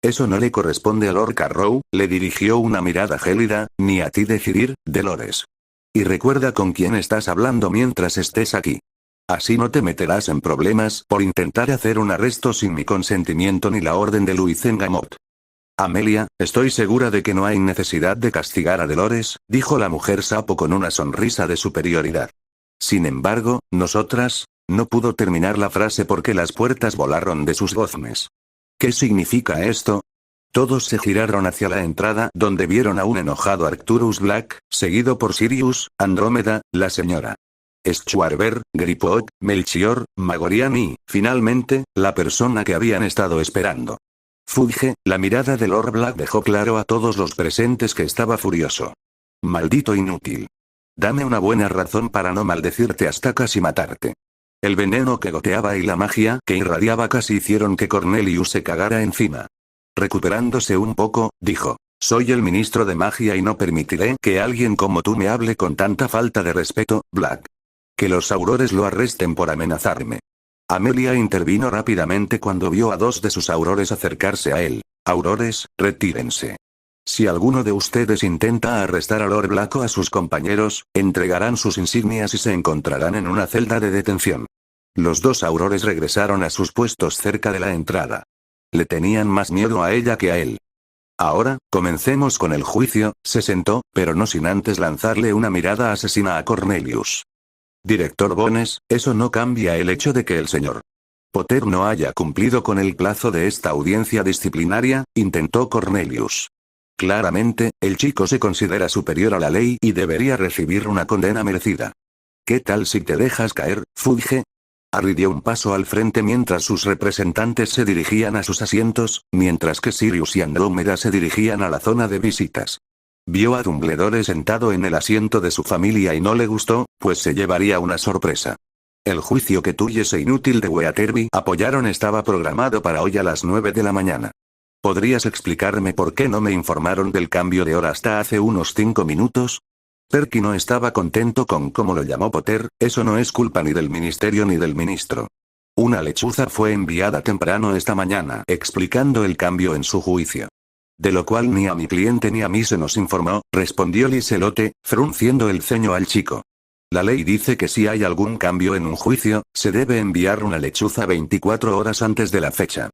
Eso no le corresponde a Lord Carrow, le dirigió una mirada gélida, ni a ti decidir, Dolores. Y recuerda con quién estás hablando mientras estés aquí. Así no te meterás en problemas por intentar hacer un arresto sin mi consentimiento ni la orden de Luizengamot. Amelia, estoy segura de que no hay necesidad de castigar a Dolores, dijo la mujer sapo con una sonrisa de superioridad. Sin embargo, nosotras... No pudo terminar la frase porque las puertas volaron de sus goznes. ¿Qué significa esto? Todos se giraron hacia la entrada donde vieron a un enojado Arcturus Black, seguido por Sirius, Andrómeda, la señora Schwarber, Griphook, Melchior, Magorian y, finalmente, la persona que habían estado esperando. Fudge, la mirada de Lord Black dejó claro a todos los presentes que estaba furioso. Maldito inútil. Dame una buena razón para no maldecirte hasta casi matarte. El veneno que goteaba y la magia que irradiaba casi hicieron que Cornelius se cagara encima. Recuperándose un poco, dijo, soy el ministro de magia y no permitiré que alguien como tú me hable con tanta falta de respeto, Black. Que los aurores lo arresten por amenazarme. Amelia intervino rápidamente cuando vio a 2 de sus aurores acercarse a él. Aurores, retírense. Si alguno de ustedes intenta arrestar a Lord Black o a sus compañeros, entregarán sus insignias y se encontrarán en una celda de detención. Los 2 aurores regresaron a sus puestos cerca de la entrada. Le tenían más miedo a ella que a él. Ahora, comencemos con el juicio, se sentó, pero no sin antes lanzarle una mirada asesina a Cornelius. Director Bones, eso no cambia el hecho de que el señor Potter no haya cumplido con el plazo de esta audiencia disciplinaria, intentó Cornelius. Claramente, el chico se considera superior a la ley y debería recibir una condena merecida. ¿Qué tal si te dejas caer, Fudge? Harry dio un paso al frente mientras sus representantes se dirigían a sus asientos, mientras que Sirius y Andrómeda se dirigían a la zona de visitas. Vio a Dumbledore sentado en el asiento de su familia y no le gustó, pues se llevaría una sorpresa. El juicio que tú y ese inútil de Weatherby apoyaron estaba programado para hoy a las 9 de la mañana. ¿Podrías explicarme por qué no me informaron del cambio de hora hasta hace unos 5 minutos? Perky no estaba contento con cómo lo llamó Potter, eso no es culpa ni del ministerio ni del ministro. Una lechuza fue enviada temprano esta mañana explicando el cambio en su juicio. De lo cual ni a mi cliente ni a mí se nos informó, respondió Liselotte, frunciendo el ceño al chico. La ley dice que si hay algún cambio en un juicio, se debe enviar una lechuza 24 horas antes de la fecha.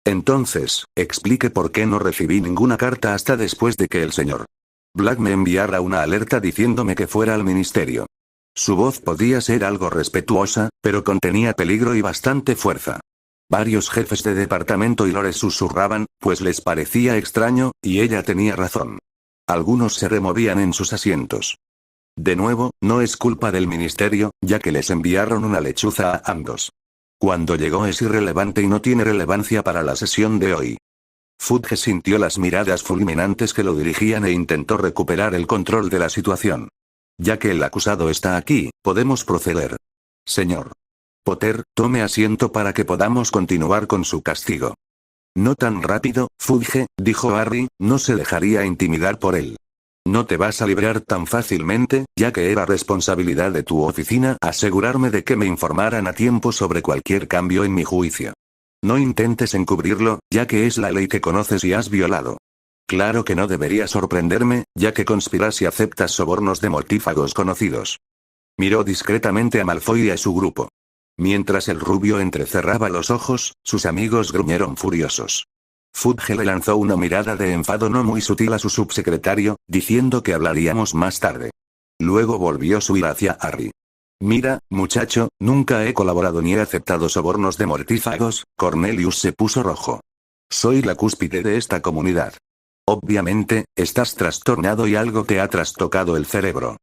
Entonces, explique por qué no recibí ninguna carta hasta después de que el señor Black me enviara una alerta diciéndome que fuera al ministerio. Su voz podía ser algo respetuosa, pero contenía peligro y bastante fuerza. Varios jefes de departamento y lores susurraban, pues les parecía extraño, y ella tenía razón. Algunos se removían en sus asientos. De nuevo, no es culpa del ministerio, ya que les enviaron una lechuza a ambos. Cuando llegó es irrelevante y no tiene relevancia para la sesión de hoy. Fudge sintió las miradas fulminantes que lo dirigían e intentó recuperar el control de la situación. Ya que el acusado está aquí, podemos proceder. Señor Potter, tome asiento para que podamos continuar con su castigo. No tan rápido, Fudge, dijo Harry, no se dejaría intimidar por él. No te vas a librar tan fácilmente, ya que era responsabilidad de tu oficina asegurarme de que me informaran a tiempo sobre cualquier cambio en mi juicio. No intentes encubrirlo, ya que es la ley que conoces y has violado. Claro que no debería sorprenderme, ya que conspiras y aceptas sobornos de mortífagos conocidos. Miró discretamente a Malfoy y a su grupo. Mientras el rubio entrecerraba los ojos, sus amigos gruñeron furiosos. Fudge le lanzó una mirada de enfado no muy sutil a su subsecretario, diciendo que hablaríamos más tarde. Luego volvió su ira hacia Harry. Mira, muchacho, nunca he colaborado ni he aceptado sobornos de mortífagos. Cornelius se puso rojo. Soy la cúspide de esta comunidad. Obviamente, estás trastornado y algo te ha trastocado el cerebro.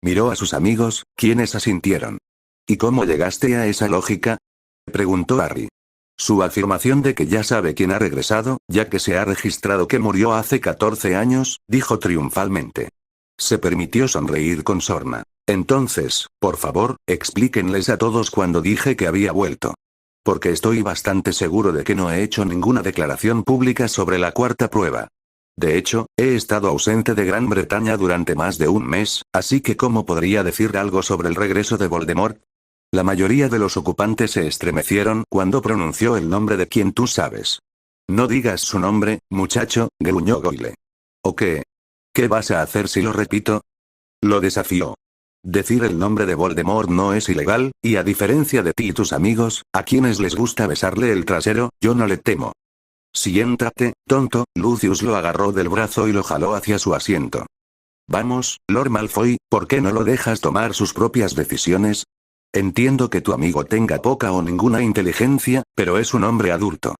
Miró a sus amigos, quienes asintieron. ¿Y cómo llegaste a esa lógica?, preguntó Harry. Su afirmación de que ya sabe quién ha regresado, ya que se ha registrado que murió hace 14 años, dijo triunfalmente. Se permitió sonreír con sorna. Entonces, por favor, explíquenles a todos cuando dije que había vuelto. Porque estoy bastante seguro de que no he hecho ninguna declaración pública sobre la cuarta prueba. De hecho, he estado ausente de Gran Bretaña durante más de un mes, así que ¿cómo podría decir algo sobre el regreso de Voldemort? La mayoría de los ocupantes se estremecieron cuando pronunció el nombre de quien tú sabes. No digas su nombre, muchacho, gruñó Goyle. ¿O qué? ¿Qué vas a hacer si lo repito? Lo desafió. Decir el nombre de Voldemort no es ilegal, y a diferencia de ti y tus amigos, a quienes les gusta besarle el trasero, yo no le temo. Siéntate, tonto. Lucius lo agarró del brazo y lo jaló hacia su asiento. Vamos, Lord Malfoy, ¿por qué no lo dejas tomar sus propias decisiones? Entiendo que tu amigo tenga poca o ninguna inteligencia, pero es un hombre adulto.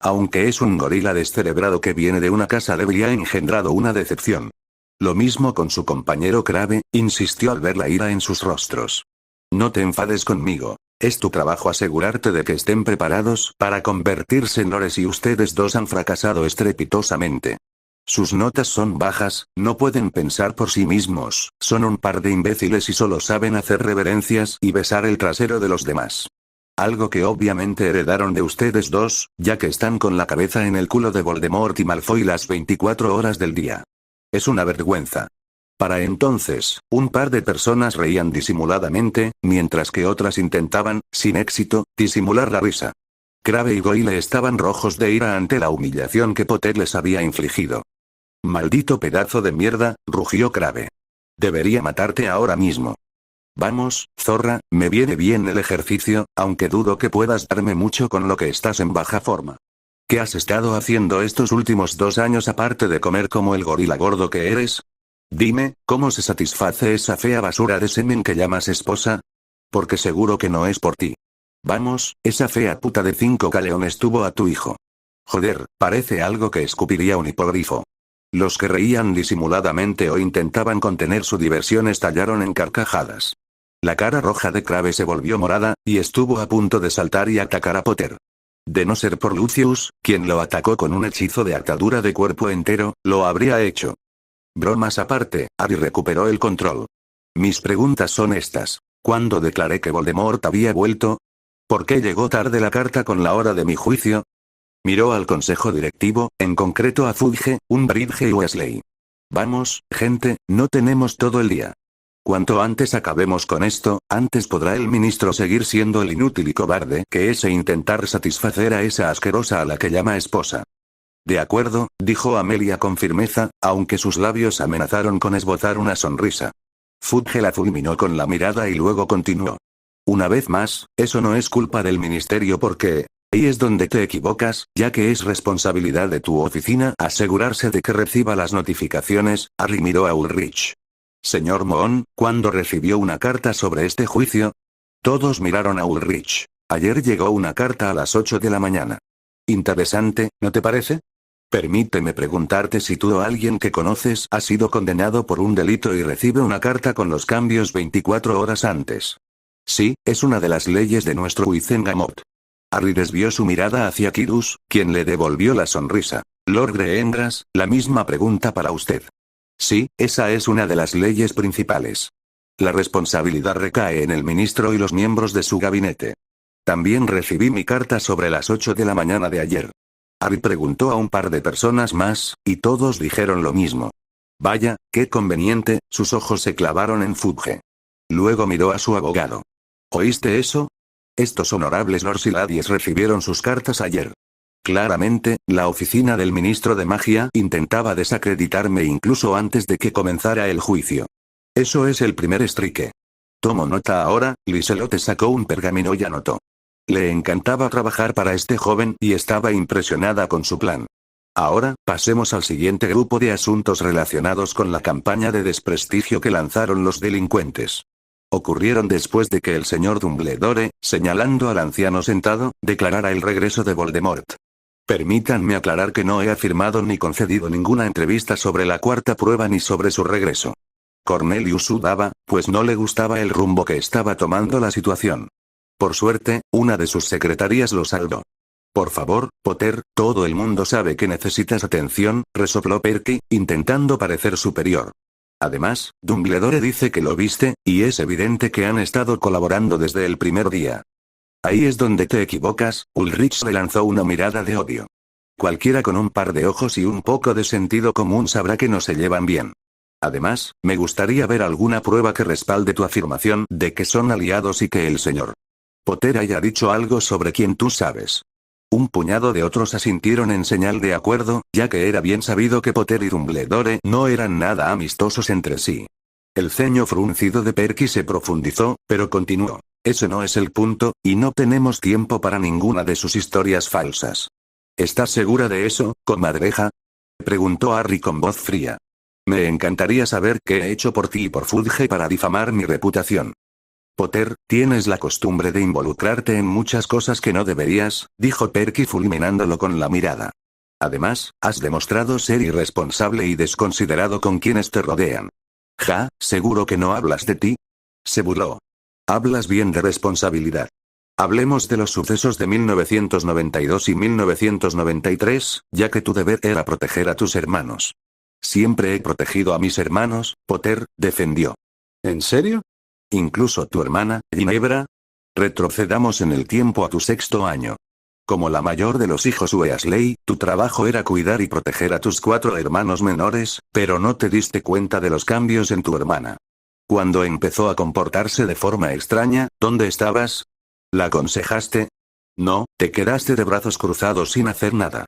Aunque es un gorila descerebrado que viene de una casa débil y ha engendrado una decepción. Lo mismo con su compañero Crabbe, insistió al ver la ira en sus rostros. No te enfades conmigo. Es tu trabajo asegurarte de que estén preparados para convertirse en lores y ustedes dos han fracasado estrepitosamente. Sus notas son bajas, no pueden pensar por sí mismos, son un par de imbéciles y solo saben hacer reverencias y besar el trasero de los demás. Algo que obviamente heredaron de ustedes dos, ya que están con la cabeza en el culo de Voldemort y Malfoy las 24 horas del día. Es una vergüenza. Para entonces, un par de personas reían disimuladamente, mientras que otras intentaban, sin éxito, disimular la risa. Crabbe y Goyle estaban rojos de ira ante la humillación que Potter les había infligido. «Maldito pedazo de mierda», rugió Crabbe. «Debería matarte ahora mismo». «Vamos, zorra, me viene bien el ejercicio, aunque dudo que puedas darme mucho con lo que estás en baja forma. ¿Qué has estado haciendo estos últimos 2 años aparte de comer como el gorila gordo que eres? Dime, ¿cómo se satisface esa fea basura de semen que llamas esposa? Porque seguro que no es por ti. Vamos, esa fea puta de 5 galeones tuvo a tu hijo. Joder, parece algo que escupiría un hipogrifo». Los que reían disimuladamente o intentaban contener su diversión estallaron en carcajadas. La cara roja de Crabbe se volvió morada, y estuvo a punto de saltar y atacar a Potter. De no ser por Lucius, quien lo atacó con un hechizo de atadura de cuerpo entero, lo habría hecho. Bromas aparte, Harry recuperó el control. Mis preguntas son estas. ¿Cuándo declaré que Voldemort había vuelto? ¿Por qué llegó tarde la carta con la hora de mi juicio? Miró al consejo directivo, en concreto a Fudge, Umbridge y Weasley. Vamos, gente, no tenemos todo el día. Cuanto antes acabemos con esto, antes podrá el ministro seguir siendo el inútil y cobarde que es e intentar satisfacer a esa asquerosa a la que llama esposa. De acuerdo, dijo Amelia con firmeza, aunque sus labios amenazaron con esbozar una sonrisa. Fudge la fulminó con la mirada y luego continuó. Una vez más, eso no es culpa del ministerio porque... Ahí es donde te equivocas, ya que es responsabilidad de tu oficina asegurarse de que reciba las notificaciones. Harry miró a Ulrich. Señor Mohn, ¿cuándo recibió una carta sobre este juicio? Todos miraron a Ulrich. Ayer llegó una carta a las 8 de la mañana. Interesante, ¿no te parece? Permíteme preguntarte si tú o alguien que conoces ha sido condenado por un delito y recibe una carta con los cambios 24 horas antes. Sí, es una de las leyes de nuestro Wizengamot. Harry desvió su mirada hacia Kyrus, quien le devolvió la sonrisa. Lord Greengrass, la misma pregunta para usted. Sí, esa es una de las leyes principales. La responsabilidad recae en el ministro y los miembros de su gabinete. También recibí mi carta sobre las 8 de la mañana de ayer. Harry preguntó a un par de personas más, y todos dijeron lo mismo. Vaya, qué conveniente, sus ojos se clavaron en Fudge. Luego miró a su abogado. ¿Oíste eso? Estos honorables lords y ladies recibieron sus cartas ayer. Claramente, la oficina del ministro de magia intentaba desacreditarme incluso antes de que comenzara el juicio. Eso es el primer estrique. Tomo nota ahora. Liselotte sacó un pergamino y anotó. Le encantaba trabajar para este joven y estaba impresionada con su plan. Ahora, pasemos al siguiente grupo de asuntos relacionados con la campaña de desprestigio que lanzaron los delincuentes. Ocurrieron después de que el señor Dumbledore, señalando al anciano sentado, declarara el regreso de Voldemort. Permítanme aclarar que no he afirmado ni concedido ninguna entrevista sobre la cuarta prueba ni sobre su regreso. Cornelius sudaba, pues no le gustaba el rumbo que estaba tomando la situación. Por suerte, una de sus secretarias lo saldó. Por favor, Potter, todo el mundo sabe que necesitas atención, resopló Perky, intentando parecer superior. Además, Dumbledore dice que lo viste, y es evidente que han estado colaborando desde el primer día. Ahí es donde te equivocas. Ulrich le lanzó una mirada de odio. Cualquiera con un par de ojos y un poco de sentido común sabrá que no se llevan bien. Además, me gustaría ver alguna prueba que respalde tu afirmación de que son aliados y que el señor Potter haya dicho algo sobre quien tú sabes. Un puñado de otros asintieron en señal de acuerdo, ya que era bien sabido que Potter y Dumbledore no eran nada amistosos entre sí. El ceño fruncido de Perky se profundizó, pero continuó. Ese no es el punto, y no tenemos tiempo para ninguna de sus historias falsas. ¿Estás segura de eso, comadreja? Preguntó Harry con voz fría. Me encantaría saber qué he hecho por ti y por Fudge para difamar mi reputación. Potter, tienes la costumbre de involucrarte en muchas cosas que no deberías, dijo Perky fulminándolo con la mirada. Además, has demostrado ser irresponsable y desconsiderado con quienes te rodean. Ja, ¿seguro que no hablas de ti? Se burló. Hablas bien de responsabilidad. Hablemos de los sucesos de 1992 y 1993, ya que tu deber era proteger a tus hermanos. Siempre he protegido a mis hermanos, Potter, defendió. ¿En serio? ¿Incluso tu hermana, Ginebra? Retrocedamos en el tiempo a tu sexto año. Como la mayor de los hijos Weasley, tu trabajo era cuidar y proteger a tus 4 hermanos menores, pero no te diste cuenta de los cambios en tu hermana. Cuando empezó a comportarse de forma extraña, ¿dónde estabas? ¿La aconsejaste? No, te quedaste de brazos cruzados sin hacer nada.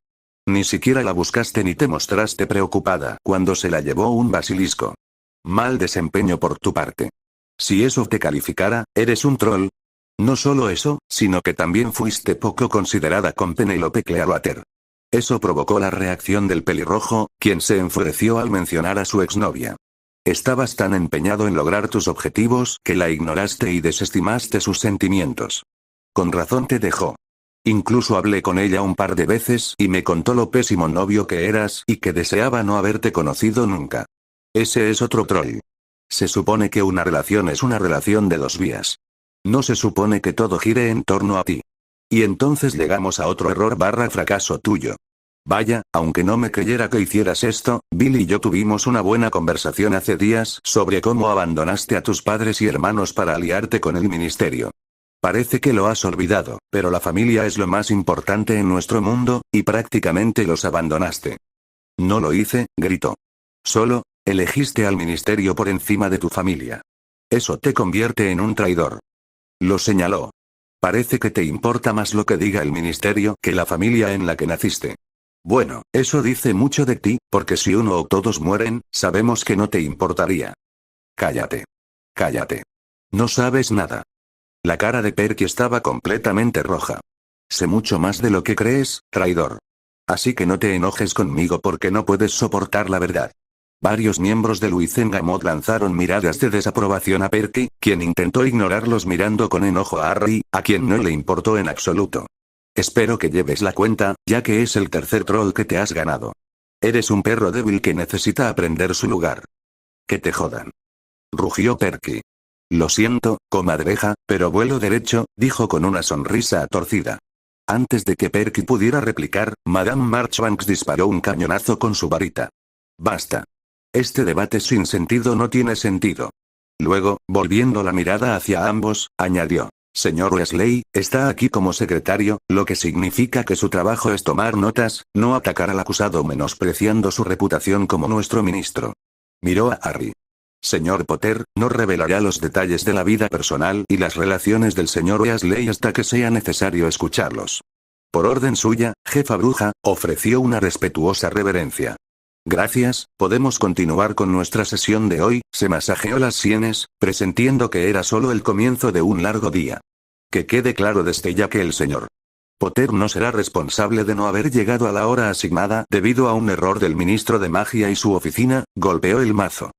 Ni siquiera la buscaste ni te mostraste preocupada cuando se la llevó un basilisco. Mal desempeño por tu parte. Si eso te calificara, eres un troll. No solo eso, sino que también fuiste poco considerada con Penelope Clearwater. Eso provocó la reacción del pelirrojo, quien se enfureció al mencionar a su exnovia. Estabas tan empeñado en lograr tus objetivos que la ignoraste y desestimaste sus sentimientos. Con razón te dejó. Incluso hablé con ella un par de veces y me contó lo pésimo novio que eras y que deseaba no haberte conocido nunca. Ese es otro troll. Se supone que una relación es una relación de 2 vías. No se supone que todo gire en torno a ti. Y entonces llegamos a otro error / fracaso tuyo. Vaya, aunque no me creyera que hicieras esto, Bill y yo tuvimos una buena conversación hace días sobre cómo abandonaste a tus padres y hermanos para aliarte con el ministerio. Parece que lo has olvidado, pero la familia es lo más importante en nuestro mundo, y prácticamente los abandonaste. No lo hice, gritó. Solo, elegiste al ministerio por encima de tu familia. Eso te convierte en un traidor. Lo señaló. Parece que te importa más lo que diga el ministerio que la familia en la que naciste. Bueno, eso dice mucho de ti, porque si uno o todos mueren, sabemos que no te importaría. Cállate. Cállate. No sabes nada. La cara de Perky estaba completamente roja. Sé mucho más de lo que crees, traidor. Así que no te enojes conmigo porque no puedes soportar la verdad. Varios miembros de Luizengamot lanzaron miradas de desaprobación a Perky, quien intentó ignorarlos mirando con enojo a Harry, a quien no le importó en absoluto. Espero que lleves la cuenta, ya que es el tercer troll que te has ganado. Eres un perro débil que necesita aprender su lugar. Que te jodan. Rugió Perky. Lo siento, comadreja, pero vuelo derecho, dijo con una sonrisa torcida. Antes de que Perky pudiera replicar, Madame Marchbanks disparó un cañonazo con su varita. Basta. Este debate sin sentido no tiene sentido. Luego, volviendo la mirada hacia ambos, añadió. Señor Weasley, está aquí como secretario, lo que significa que su trabajo es tomar notas, no atacar al acusado menospreciando su reputación como nuestro ministro. Miró a Harry. Señor Potter, no revelará los detalles de la vida personal y las relaciones del señor Weasley hasta que sea necesario escucharlos. Por orden suya, jefa bruja, ofreció una respetuosa reverencia. Gracias, podemos continuar con nuestra sesión de hoy, se masajeó las sienes, presintiendo que era solo el comienzo de un largo día. Que quede claro desde ya que el señor Potter no será responsable de no haber llegado a la hora asignada debido a un error del ministro de magia y su oficina, golpeó el mazo.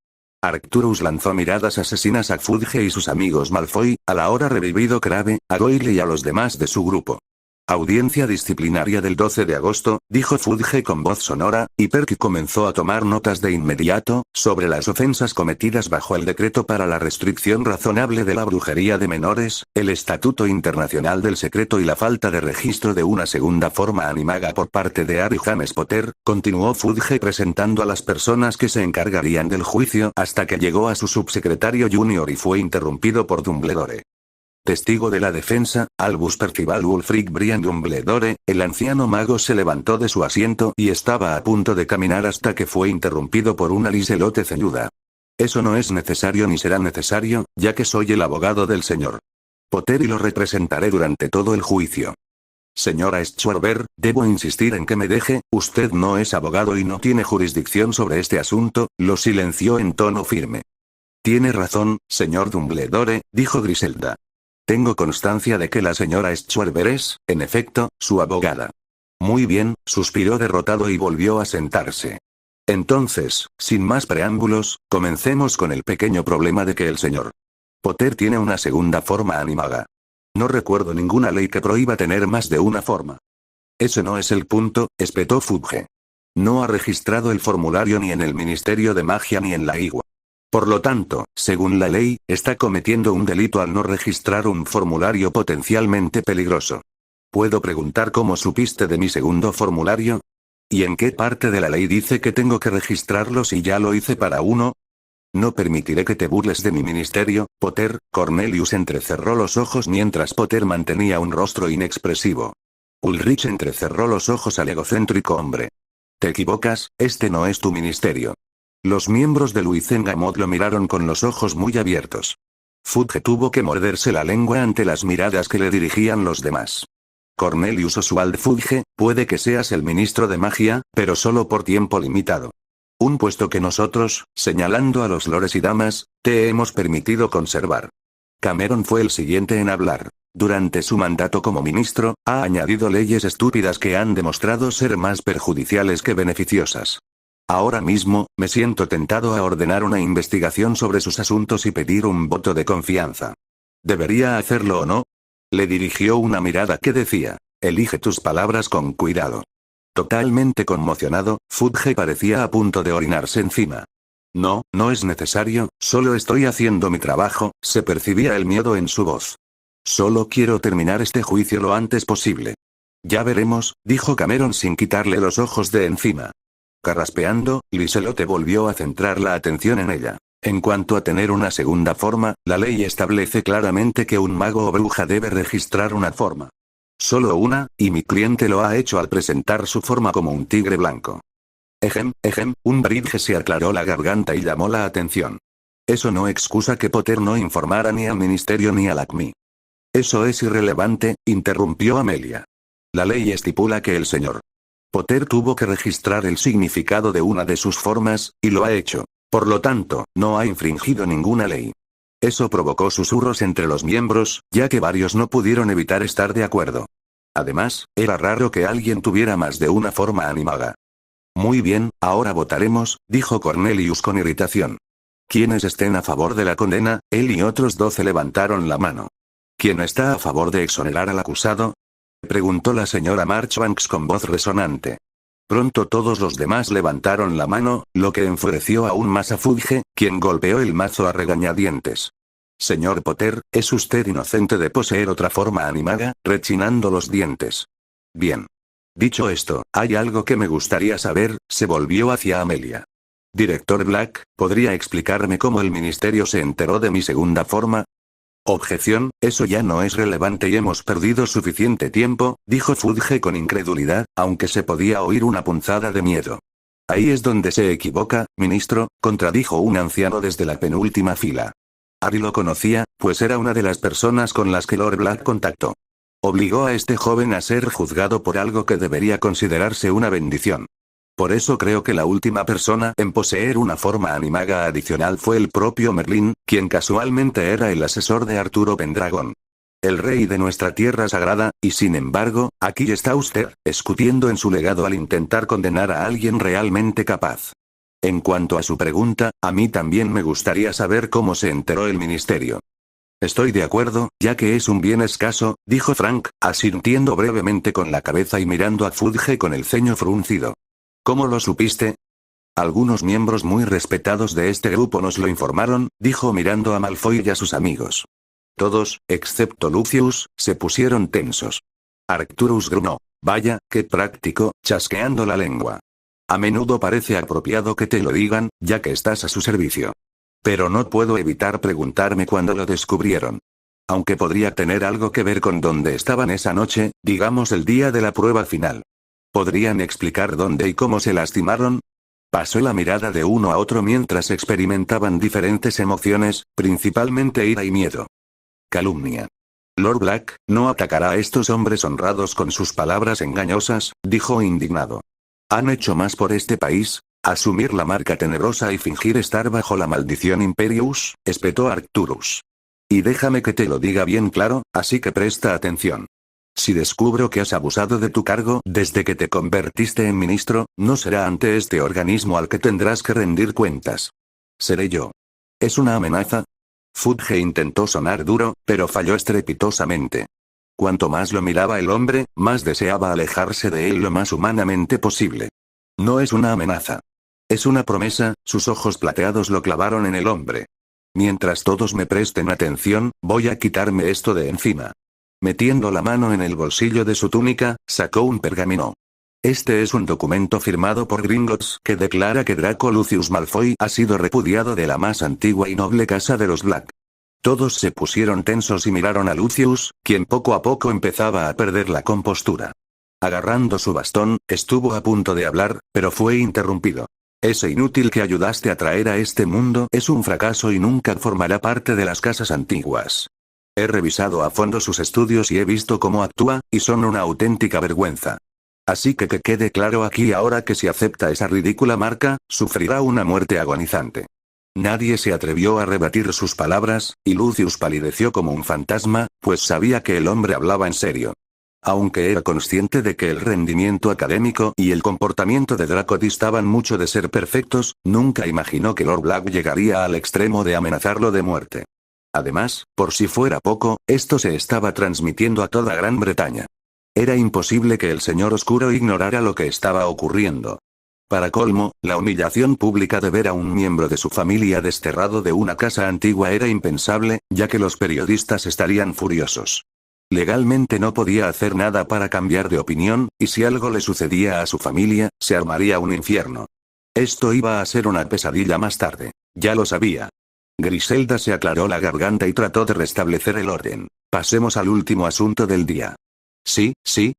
Arcturus lanzó miradas asesinas a Fudge y sus amigos Malfoy, a la hora revivido Crabbe, a Goyle y a los demás de su grupo. Audiencia disciplinaria del 12 de agosto, dijo Fudge con voz sonora, y Perky comenzó a tomar notas de inmediato, sobre las ofensas cometidas bajo el decreto para la restricción razonable de la brujería de menores, el Estatuto Internacional del Secreto y la falta de registro de una segunda forma animaga por parte de Harry James Potter, continuó Fudge presentando a las personas que se encargarían del juicio hasta que llegó a su subsecretario junior y fue interrumpido por Dumbledore. Testigo de la defensa, Albus Percival Wulfric Brian Dumbledore, el anciano mago se levantó de su asiento y estaba a punto de caminar hasta que fue interrumpido por una Liselotte ceñuda. Eso no es necesario ni será necesario, ya que soy el abogado del señor Potter y lo representaré durante todo el juicio. Señora Schwarber, debo insistir en que me deje, usted no es abogado y no tiene jurisdicción sobre este asunto, lo silenció en tono firme. Tiene razón, señor Dumbledore, dijo Griselda. Tengo constancia de que la señora Schwarber es, en efecto, su abogada. Muy bien, suspiró derrotado y volvió a sentarse. Entonces, sin más preámbulos, comencemos con el pequeño problema de que el señor Potter tiene una segunda forma animaga. No recuerdo ninguna ley que prohíba tener más de una forma. Ese no es el punto, espetó Fudge. No ha registrado el formulario ni en el Ministerio de Magia ni en la IGUA. Por lo tanto, según la ley, está cometiendo un delito al no registrar un formulario potencialmente peligroso. ¿Puedo preguntar cómo supiste de mi segundo formulario? ¿Y en qué parte de la ley dice que tengo que registrarlo si ya lo hice para uno? No permitiré que te burles de mi ministerio, Potter. Cornelius entrecerró los ojos mientras Potter mantenía un rostro inexpresivo. Ulrich entrecerró los ojos al egocéntrico hombre. Te equivocas, este no es tu ministerio. Los miembros de Luizengamot lo miraron con los ojos muy abiertos. Fudge tuvo que morderse la lengua ante las miradas que le dirigían los demás. Cornelius Oswald Fudge, puede que seas el ministro de magia, pero solo por tiempo limitado. Un puesto que nosotros, señalando a los lores y damas, te hemos permitido conservar. Cameron fue el siguiente en hablar. Durante su mandato como ministro, ha añadido leyes estúpidas que han demostrado ser más perjudiciales que beneficiosas. Ahora mismo, me siento tentado a ordenar una investigación sobre sus asuntos y pedir un voto de confianza. ¿Debería hacerlo o no? Le dirigió una mirada que decía, elige tus palabras con cuidado. Totalmente conmocionado, Fudge parecía a punto de orinarse encima. No, no es necesario, solo estoy haciendo mi trabajo, se percibía el miedo en su voz. Solo quiero terminar este juicio lo antes posible. Ya veremos, dijo Cameron sin quitarle los ojos de encima. Carraspeando, Liselotte volvió a centrar la atención en ella. En cuanto a tener una segunda forma, la ley establece claramente que un mago o bruja debe registrar una forma. Solo una, y mi cliente lo ha hecho al presentar su forma como un tigre blanco. Un Bridge se aclaró la garganta y llamó la atención. Eso no excusa que Potter no informara ni al ministerio ni al ACMI. Eso es irrelevante, interrumpió Amelia. La ley estipula que el señor Potter tuvo que registrar el significado de una de sus formas, y lo ha hecho. Por lo tanto, no ha infringido ninguna ley. Eso provocó susurros entre los miembros, ya que varios no pudieron evitar estar de acuerdo. Además, era raro que alguien tuviera más de una forma animaga. Muy bien, ahora votaremos, dijo Cornelius con irritación. Quienes estén a favor de la condena, él y otros 12 levantaron la mano. ¿Quién está a favor de exonerar al acusado? Preguntó la señora Marchbanks con voz resonante. Pronto todos los demás levantaron la mano, lo que enfureció aún más a Fudge, quien golpeó el mazo a regañadientes. Señor Potter, ¿es usted inocente de poseer otra forma animaga? Rechinando los dientes. Bien. Dicho esto, hay algo que me gustaría saber, se volvió hacia Amelia. Director Black, ¿podría explicarme cómo el ministerio se enteró de mi segunda forma? Objeción, eso ya no es relevante y hemos perdido suficiente tiempo, dijo Fudge con incredulidad, aunque se podía oír una punzada de miedo. Ahí es donde se equivoca, ministro, contradijo un anciano desde la penúltima fila. Harry lo conocía, pues era una de las personas con las que Lord Black contactó. Obligó a este joven a ser juzgado por algo que debería considerarse una bendición. Por eso creo que la última persona en poseer una forma animaga adicional fue el propio Merlín, quien casualmente era el asesor de Arturo Pendragon. El rey de nuestra tierra sagrada, y sin embargo, aquí está usted, escupiendo en su legado al intentar condenar a alguien realmente capaz. En cuanto a su pregunta, a mí también me gustaría saber cómo se enteró el ministerio. Estoy de acuerdo, ya que es un bien escaso, dijo Frank, asintiendo brevemente con la cabeza y mirando a Fudge con el ceño fruncido. ¿Cómo lo supiste? Algunos miembros muy respetados de este grupo nos lo informaron, dijo mirando a Malfoy y a sus amigos. Todos, excepto Lucius, se pusieron tensos. Arcturus gruñó. Vaya, qué práctico, chasqueando la lengua. A menudo parece apropiado que te lo digan, ya que estás a su servicio. Pero no puedo evitar preguntarme cuándo lo descubrieron. Aunque podría tener algo que ver con dónde estaban esa noche, digamos el día de la prueba final. ¿Podrían explicar dónde y cómo se lastimaron? Pasó la mirada de uno a otro mientras experimentaban diferentes emociones, principalmente ira y miedo. Calumnia. Lord Black, no atacará a estos hombres honrados con sus palabras engañosas, dijo indignado. Han hecho más por este país, asumir la marca tenebrosa y fingir estar bajo la maldición Imperius, espetó Arcturus. Y déjame que te lo diga bien claro, así que presta atención. Si descubro que has abusado de tu cargo desde que te convertiste en ministro, no será ante este organismo al que tendrás que rendir cuentas. Seré yo. ¿Es una amenaza? Fudge intentó sonar duro, pero falló estrepitosamente. Cuanto más lo miraba el hombre, más deseaba alejarse de él lo más humanamente posible. No es una amenaza. Es una promesa, sus ojos plateados lo clavaron en el hombre. Mientras todos me presten atención, voy a quitarme esto de encima. Metiendo la mano en el bolsillo de su túnica, sacó un pergamino. Este es un documento firmado por Gringotts que declara que Draco Lucius Malfoy ha sido repudiado de la más antigua y noble casa de los Black. Todos se pusieron tensos y miraron a Lucius, quien poco a poco empezaba a perder la compostura. Agarrando su bastón, estuvo a punto de hablar, pero fue interrumpido. Ese inútil que ayudaste a traer a este mundo es un fracaso y nunca formará parte de las casas antiguas. He revisado a fondo sus estudios y he visto cómo actúa, y son una auténtica vergüenza. Así que quede claro aquí ahora que si acepta esa ridícula marca, sufrirá una muerte agonizante. Nadie se atrevió a rebatir sus palabras, y Lucius palideció como un fantasma, pues sabía que el hombre hablaba en serio. Aunque era consciente de que el rendimiento académico y el comportamiento de Draco distaban mucho de ser perfectos, nunca imaginó que Lord Black llegaría al extremo de amenazarlo de muerte. Además, por si fuera poco, esto se estaba transmitiendo a toda Gran Bretaña. Era imposible que el Señor Oscuro ignorara lo que estaba ocurriendo. Para colmo, la humillación pública de ver a un miembro de su familia desterrado de una casa antigua era impensable, ya que los periodistas estarían furiosos. Legalmente no podía hacer nada para cambiar de opinión, y si algo le sucedía a su familia, se armaría un infierno. Esto iba a ser una pesadilla más tarde. Ya lo sabía. Griselda se aclaró la garganta y trató de restablecer el orden. Pasemos al último asunto del día. Sí,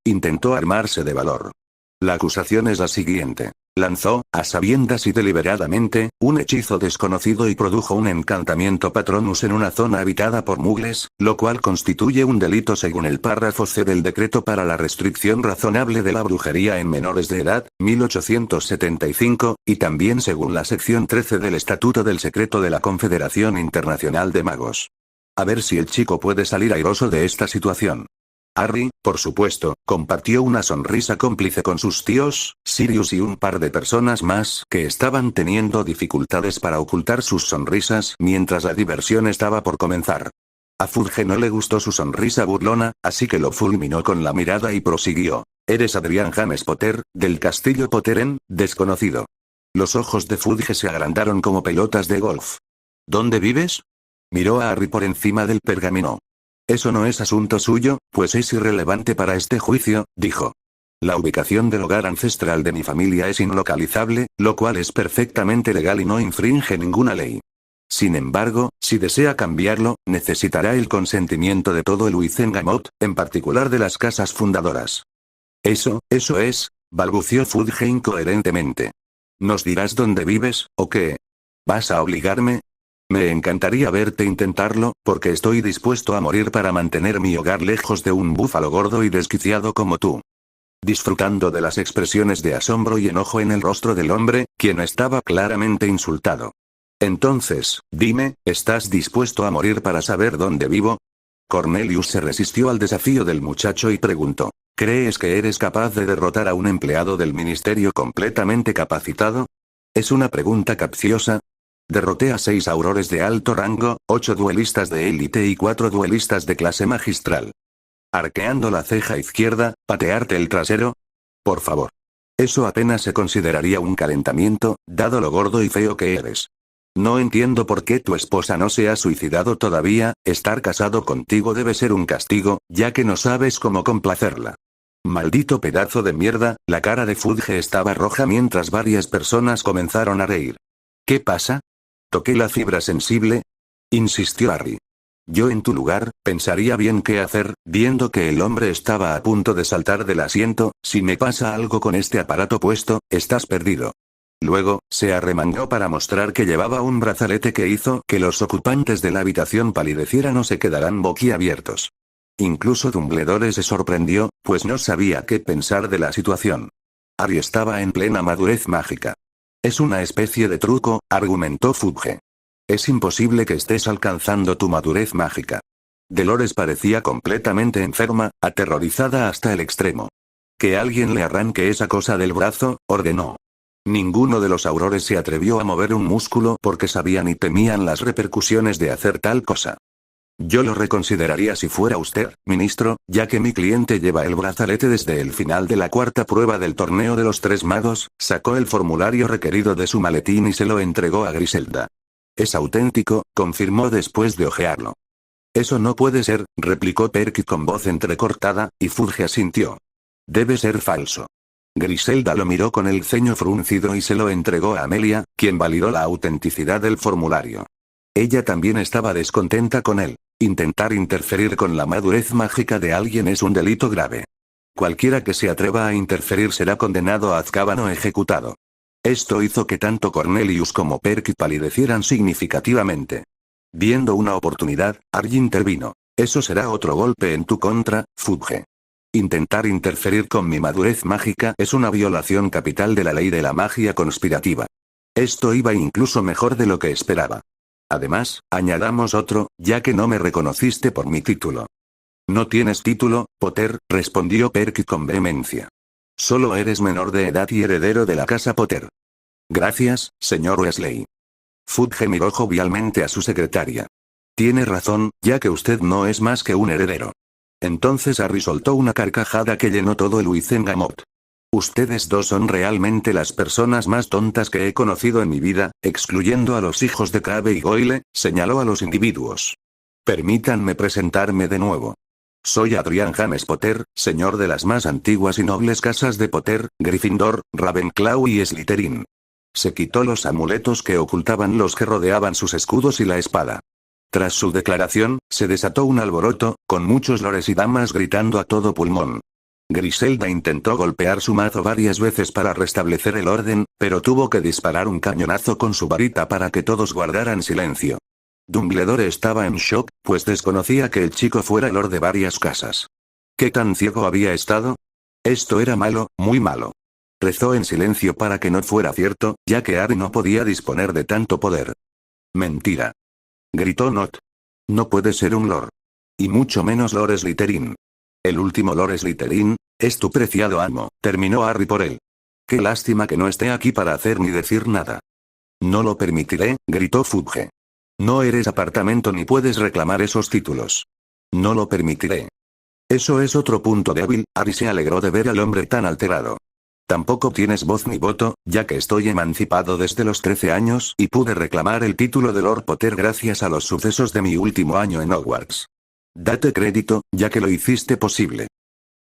intentó armarse de valor. La acusación es la siguiente. Lanzó, a sabiendas y deliberadamente, un hechizo desconocido y produjo un encantamiento Patronus en una zona habitada por mugles, lo cual constituye un delito según el párrafo C del Decreto para la Restricción Razonable de la Brujería en Menores de Edad, 1875, y también según la sección 13 del Estatuto del Secreto de la Confederación Internacional de Magos. A ver si el chico puede salir airoso de esta situación. Harry, por supuesto, compartió una sonrisa cómplice con sus tíos, Sirius y un par de personas más que estaban teniendo dificultades para ocultar sus sonrisas mientras la diversión estaba por comenzar. A Fudge no le gustó su sonrisa burlona, así que lo fulminó con la mirada y prosiguió. Eres Adrian James Potter, del Castillo Potter en, desconocido. Los ojos de Fudge se agrandaron como pelotas de golf. ¿Dónde vives? Miró a Harry por encima del pergamino. Eso no es asunto suyo, pues es irrelevante para este juicio, dijo. La ubicación del hogar ancestral de mi familia es inlocalizable, lo cual es perfectamente legal y no infringe ninguna ley. Sin embargo, si desea cambiarlo, necesitará el consentimiento de todo el Wizengamot, en particular de las casas fundadoras. Eso es, balbució Fudge incoherentemente. ¿Nos dirás dónde vives, o qué? ¿Vas a obligarme? Me encantaría verte intentarlo, porque estoy dispuesto a morir para mantener mi hogar lejos de un búfalo gordo y desquiciado como tú. Disfrutando de las expresiones de asombro y enojo en el rostro del hombre, quien estaba claramente insultado. Entonces, dime, ¿estás dispuesto a morir para saber dónde vivo? Cornelius se resistió al desafío del muchacho y preguntó. ¿Crees que eres capaz de derrotar a un empleado del ministerio completamente capacitado? Es una pregunta capciosa. Derroté a 6 aurores de alto rango, 8 duelistas de élite y 4 duelistas de clase magistral. Arqueando la ceja izquierda, ¿patearte el trasero? Por favor. Eso apenas se consideraría un calentamiento, dado lo gordo y feo que eres. No entiendo por qué tu esposa no se ha suicidado todavía, estar casado contigo debe ser un castigo, ya que no sabes cómo complacerla. Maldito pedazo de mierda, la cara de Fudge estaba roja mientras varias personas comenzaron a reír. ¿Qué pasa? ¿Toqué la fibra sensible? Insistió Harry. Yo en tu lugar, pensaría bien qué hacer, viendo que el hombre estaba a punto de saltar del asiento. Si me pasa algo con este aparato puesto, estás perdido. Luego, se arremangó para mostrar que llevaba un brazalete que hizo que los ocupantes de la habitación palidecieran o se quedaran boquiabiertos. Incluso Dumbledore se sorprendió, pues no sabía qué pensar de la situación. Harry estaba en plena madurez mágica. Es una especie de truco, argumentó Fudge. Es imposible que estés alcanzando tu madurez mágica. Dolores parecía completamente enferma, aterrorizada hasta el extremo. Que alguien le arranque esa cosa del brazo, ordenó. Ninguno de los aurores se atrevió a mover un músculo porque sabían y temían las repercusiones de hacer tal cosa. Yo lo reconsideraría si fuera usted, ministro, ya que mi cliente lleva el brazalete desde el final de la 4ª prueba del torneo de los 3 magos, sacó el formulario requerido de su maletín y se lo entregó a Griselda. Es auténtico, confirmó después de hojearlo. Eso no puede ser, replicó Perky con voz entrecortada, y Fudge asintió. Debe ser falso. Griselda lo miró con el ceño fruncido y se lo entregó a Amelia, quien validó la autenticidad del formulario. Ella también estaba descontenta con él. Intentar interferir con la madurez mágica de alguien es un delito grave. Cualquiera que se atreva a interferir será condenado a Azkaban o ejecutado. Esto hizo que tanto Cornelius como Perky palidecieran significativamente. Viendo una oportunidad, Harry intervino. Eso será otro golpe en tu contra, Fudge. Intentar interferir con mi madurez mágica es una violación capital de la ley de la magia conspirativa. Esto iba incluso mejor de lo que esperaba. Además, añadamos otro, ya que no me reconociste por mi título. No tienes título, Potter, respondió Perky con vehemencia. Solo eres menor de edad y heredero de la casa Potter. Gracias, señor Weasley. Fudge miró jovialmente a su secretaria. Tiene razón, ya que usted no es más que un heredero. Entonces Harry soltó una carcajada que llenó todo el Wizengamot. Ustedes dos son realmente las personas más tontas que he conocido en mi vida, excluyendo a los hijos de Crabbe y Goyle, señaló a los individuos. Permítanme presentarme de nuevo. Soy Adrian James Potter, señor de las más antiguas y nobles casas de Potter, Gryffindor, Ravenclaw y Slytherin. Se quitó los amuletos que ocultaban los que rodeaban sus escudos y la espada. Tras su declaración, se desató un alboroto, con muchos lores y damas gritando a todo pulmón. Griselda intentó golpear su mazo varias veces para restablecer el orden, pero tuvo que disparar un cañonazo con su varita para que todos guardaran silencio. Dumbledore estaba en shock, pues desconocía que el chico fuera lord de varias casas. ¿Qué tan ciego había estado? Esto era malo, muy malo. Rezó en silencio para que no fuera cierto, ya que Harry no podía disponer de tanto poder. Mentira. Gritó Not. No puede ser un lord. Y mucho menos Lord Slytherin. El último Lord Slytherin, es tu preciado amo, terminó Harry por él. Qué lástima que no esté aquí para hacer ni decir nada. No lo permitiré, gritó Fudge. No eres apartamento ni puedes reclamar esos títulos. No lo permitiré. Eso es otro punto débil, Harry se alegró de ver al hombre tan alterado. Tampoco tienes voz ni voto, ya que estoy emancipado desde los 13 años y pude reclamar el título de Lord Potter gracias a los sucesos de mi último año en Hogwarts. Date crédito, ya que lo hiciste posible.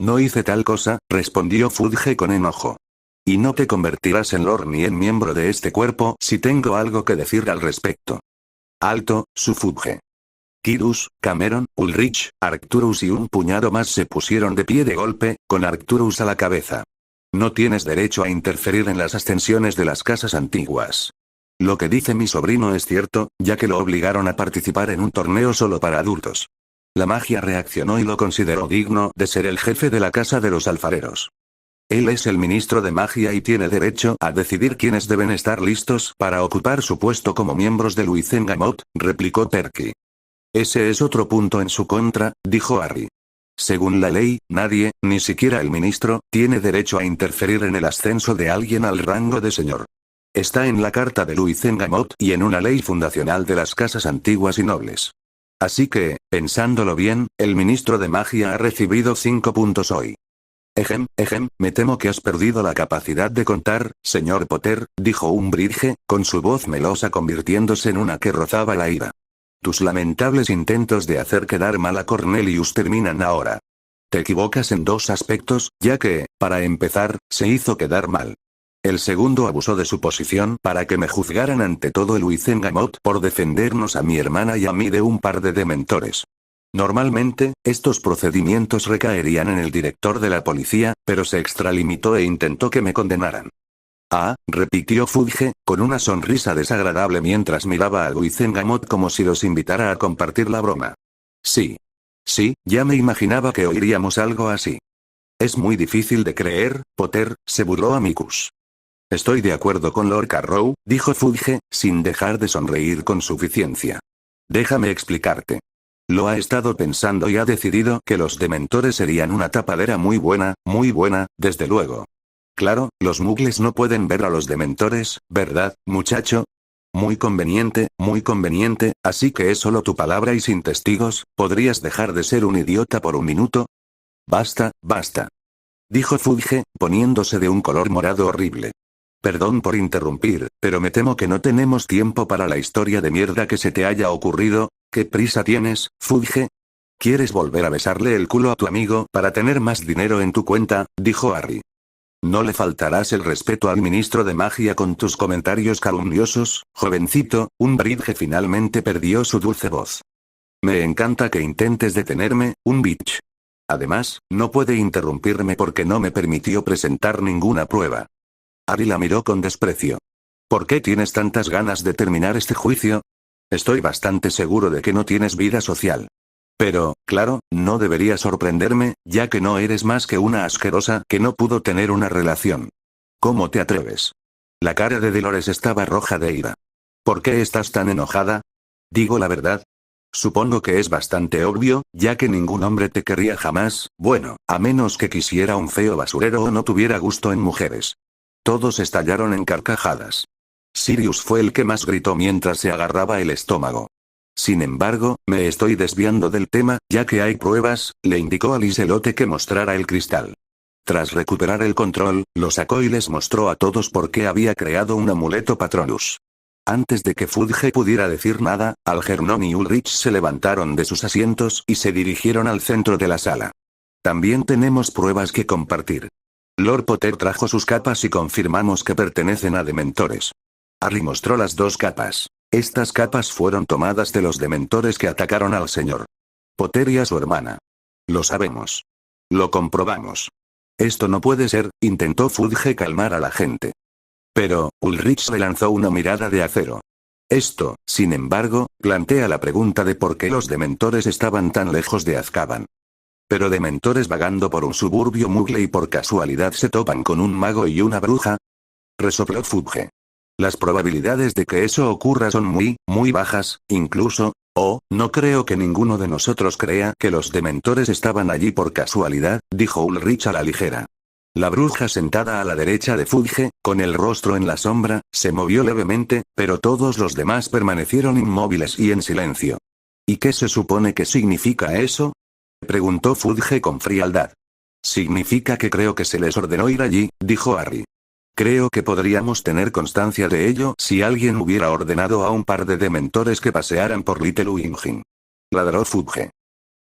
No hice tal cosa, respondió Fudge con enojo. Y no te convertirás en Lord ni en miembro de este cuerpo si tengo algo que decir al respecto. Alto, su Fudge. Kyrus, Cameron, Ulrich, Arcturus y un puñado más se pusieron de pie de golpe, con Arcturus a la cabeza. No tienes derecho a interferir en las ascensiones de las casas antiguas. Lo que dice mi sobrino es cierto, ya que lo obligaron a participar en un torneo solo para adultos. La magia reaccionó y lo consideró digno de ser el jefe de la casa de los alfareros. Él es el ministro de magia y tiene derecho a decidir quiénes deben estar listos para ocupar su puesto como miembros de Wizengamot, replicó Perky. Ese es otro punto en su contra, dijo Harry. Según la ley, nadie, ni siquiera el ministro, tiene derecho a interferir en el ascenso de alguien al rango de señor. Está en la carta de Wizengamot y en una ley fundacional de las casas antiguas y nobles. Así que, pensándolo bien, el ministro de magia ha recibido 5 puntos hoy. Me temo que has perdido la capacidad de contar, señor Potter, dijo Umbridge, con su voz melosa convirtiéndose en una que rozaba la ira. Tus lamentables intentos de hacer quedar mal a Cornelius terminan ahora. Te equivocas en 2 aspectos, ya que, para empezar, se hizo quedar mal. El segundo abusó de su posición para que me juzgaran ante todo el Wizengamot por defendernos a mi hermana y a mí de un par de dementores. Normalmente, estos procedimientos recaerían en el director de la policía, pero se extralimitó e intentó que me condenaran. Ah, repitió Fudge, con una sonrisa desagradable mientras miraba a Wizengamot como si los invitara a compartir la broma. Sí. Sí, ya me imaginaba que oiríamos algo así. Es muy difícil de creer, Potter, se burló Amicus. Estoy de acuerdo con Lord Carrow, dijo Fudge, sin dejar de sonreír con suficiencia. Déjame explicarte. Lo ha estado pensando y ha decidido que los dementores serían una tapadera muy buena, desde luego. Claro, los muggles no pueden ver a los dementores, ¿verdad, muchacho? Muy conveniente, así que es solo tu palabra y sin testigos, ¿podrías dejar de ser un idiota por un minuto? Basta, dijo Fudge, poniéndose de un color morado horrible. Perdón por interrumpir, pero me temo que no tenemos tiempo para la historia de mierda que se te haya ocurrido. ¿Qué prisa tienes, Fudge? ¿Quieres volver a besarle el culo a tu amigo para tener más dinero en tu cuenta? Dijo Harry. No le faltarás el respeto al ministro de magia con tus comentarios calumniosos, jovencito. Umbridge finalmente perdió su dulce voz. Me encanta que intentes detenerme, un bitch. Además, no puede interrumpirme porque no me permitió presentar ninguna prueba. Harry la miró con desprecio. ¿Por qué tienes tantas ganas de terminar este juicio? Estoy bastante seguro de que no tienes vida social. Pero, claro, no debería sorprenderme, ya que no eres más que una asquerosa que no pudo tener una relación. ¿Cómo te atreves? La cara de Dolores estaba roja de ira. ¿Por qué estás tan enojada? Digo la verdad. Supongo que es bastante obvio, ya que ningún hombre te querría jamás, bueno, a menos que quisiera un feo basurero o no tuviera gusto en mujeres. Todos estallaron en carcajadas. Sirius fue el que más gritó mientras se agarraba el estómago. Sin embargo, me estoy desviando del tema, ya que hay pruebas, le indicó a Liselotte que mostrara el cristal. Tras recuperar el control, lo sacó y les mostró a todos por qué había creado un amuleto Patronus. Antes de que Fudge pudiera decir nada, Algernon y Ulrich se levantaron de sus asientos y se dirigieron al centro de la sala. También tenemos pruebas que compartir. Lord Potter trajo sus capas y confirmamos que pertenecen a dementores. Harry mostró las 2 capas. Estas capas fueron tomadas de los dementores que atacaron al señor Potter y a su hermana. Lo sabemos. Lo comprobamos. Esto no puede ser, intentó Fudge calmar a la gente. Pero, Ulrich le lanzó una mirada de acero. Esto, sin embargo, plantea la pregunta de por qué los dementores estaban tan lejos de Azkaban. Pero dementores vagando por un suburbio mugle y por casualidad se topan con un mago y una bruja. Resopló Fudge. Las probabilidades de que eso ocurra son muy bajas, incluso, no creo que ninguno de nosotros crea que los dementores estaban allí por casualidad, dijo Ulrich a la ligera. La bruja sentada a la derecha de Fudge, con el rostro en la sombra, se movió levemente, pero todos los demás permanecieron inmóviles y en silencio. ¿Y qué se supone que significa eso? Preguntó Fudge con frialdad. Significa que creo que se les ordenó ir allí, dijo Harry. Creo que podríamos tener constancia de ello si alguien hubiera ordenado a un par de dementores que pasearan por Little Winging. Ladró Fudge.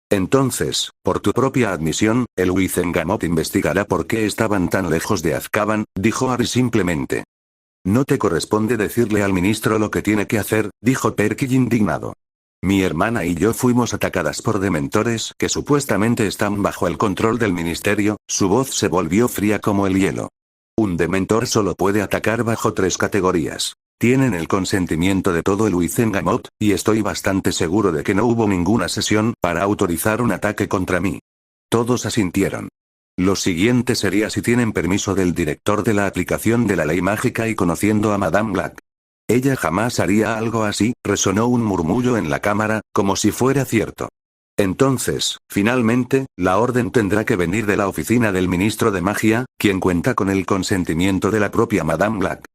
Entonces, por tu propia admisión, el Wizengamot investigará por qué estaban tan lejos de Azkaban, dijo Harry simplemente. No te corresponde decirle al ministro lo que tiene que hacer, dijo Perky indignado. Mi hermana y yo fuimos atacadas por dementores que supuestamente están bajo el control del ministerio. Su voz se volvió fría como el hielo. Un dementor solo puede atacar bajo 3 categorías. Tienen el consentimiento de todo el Wizengamot, y estoy bastante seguro de que no hubo ninguna sesión para autorizar un ataque contra mí. Todos asintieron. Lo siguiente sería si tienen permiso del director de la aplicación de la ley mágica y conociendo a Madame Black. Ella jamás haría algo así, resonó un murmullo en la cámara, como si fuera cierto. Entonces, finalmente, la orden tendrá que venir de la oficina del ministro de magia, quien cuenta con el consentimiento de la propia Madame Black.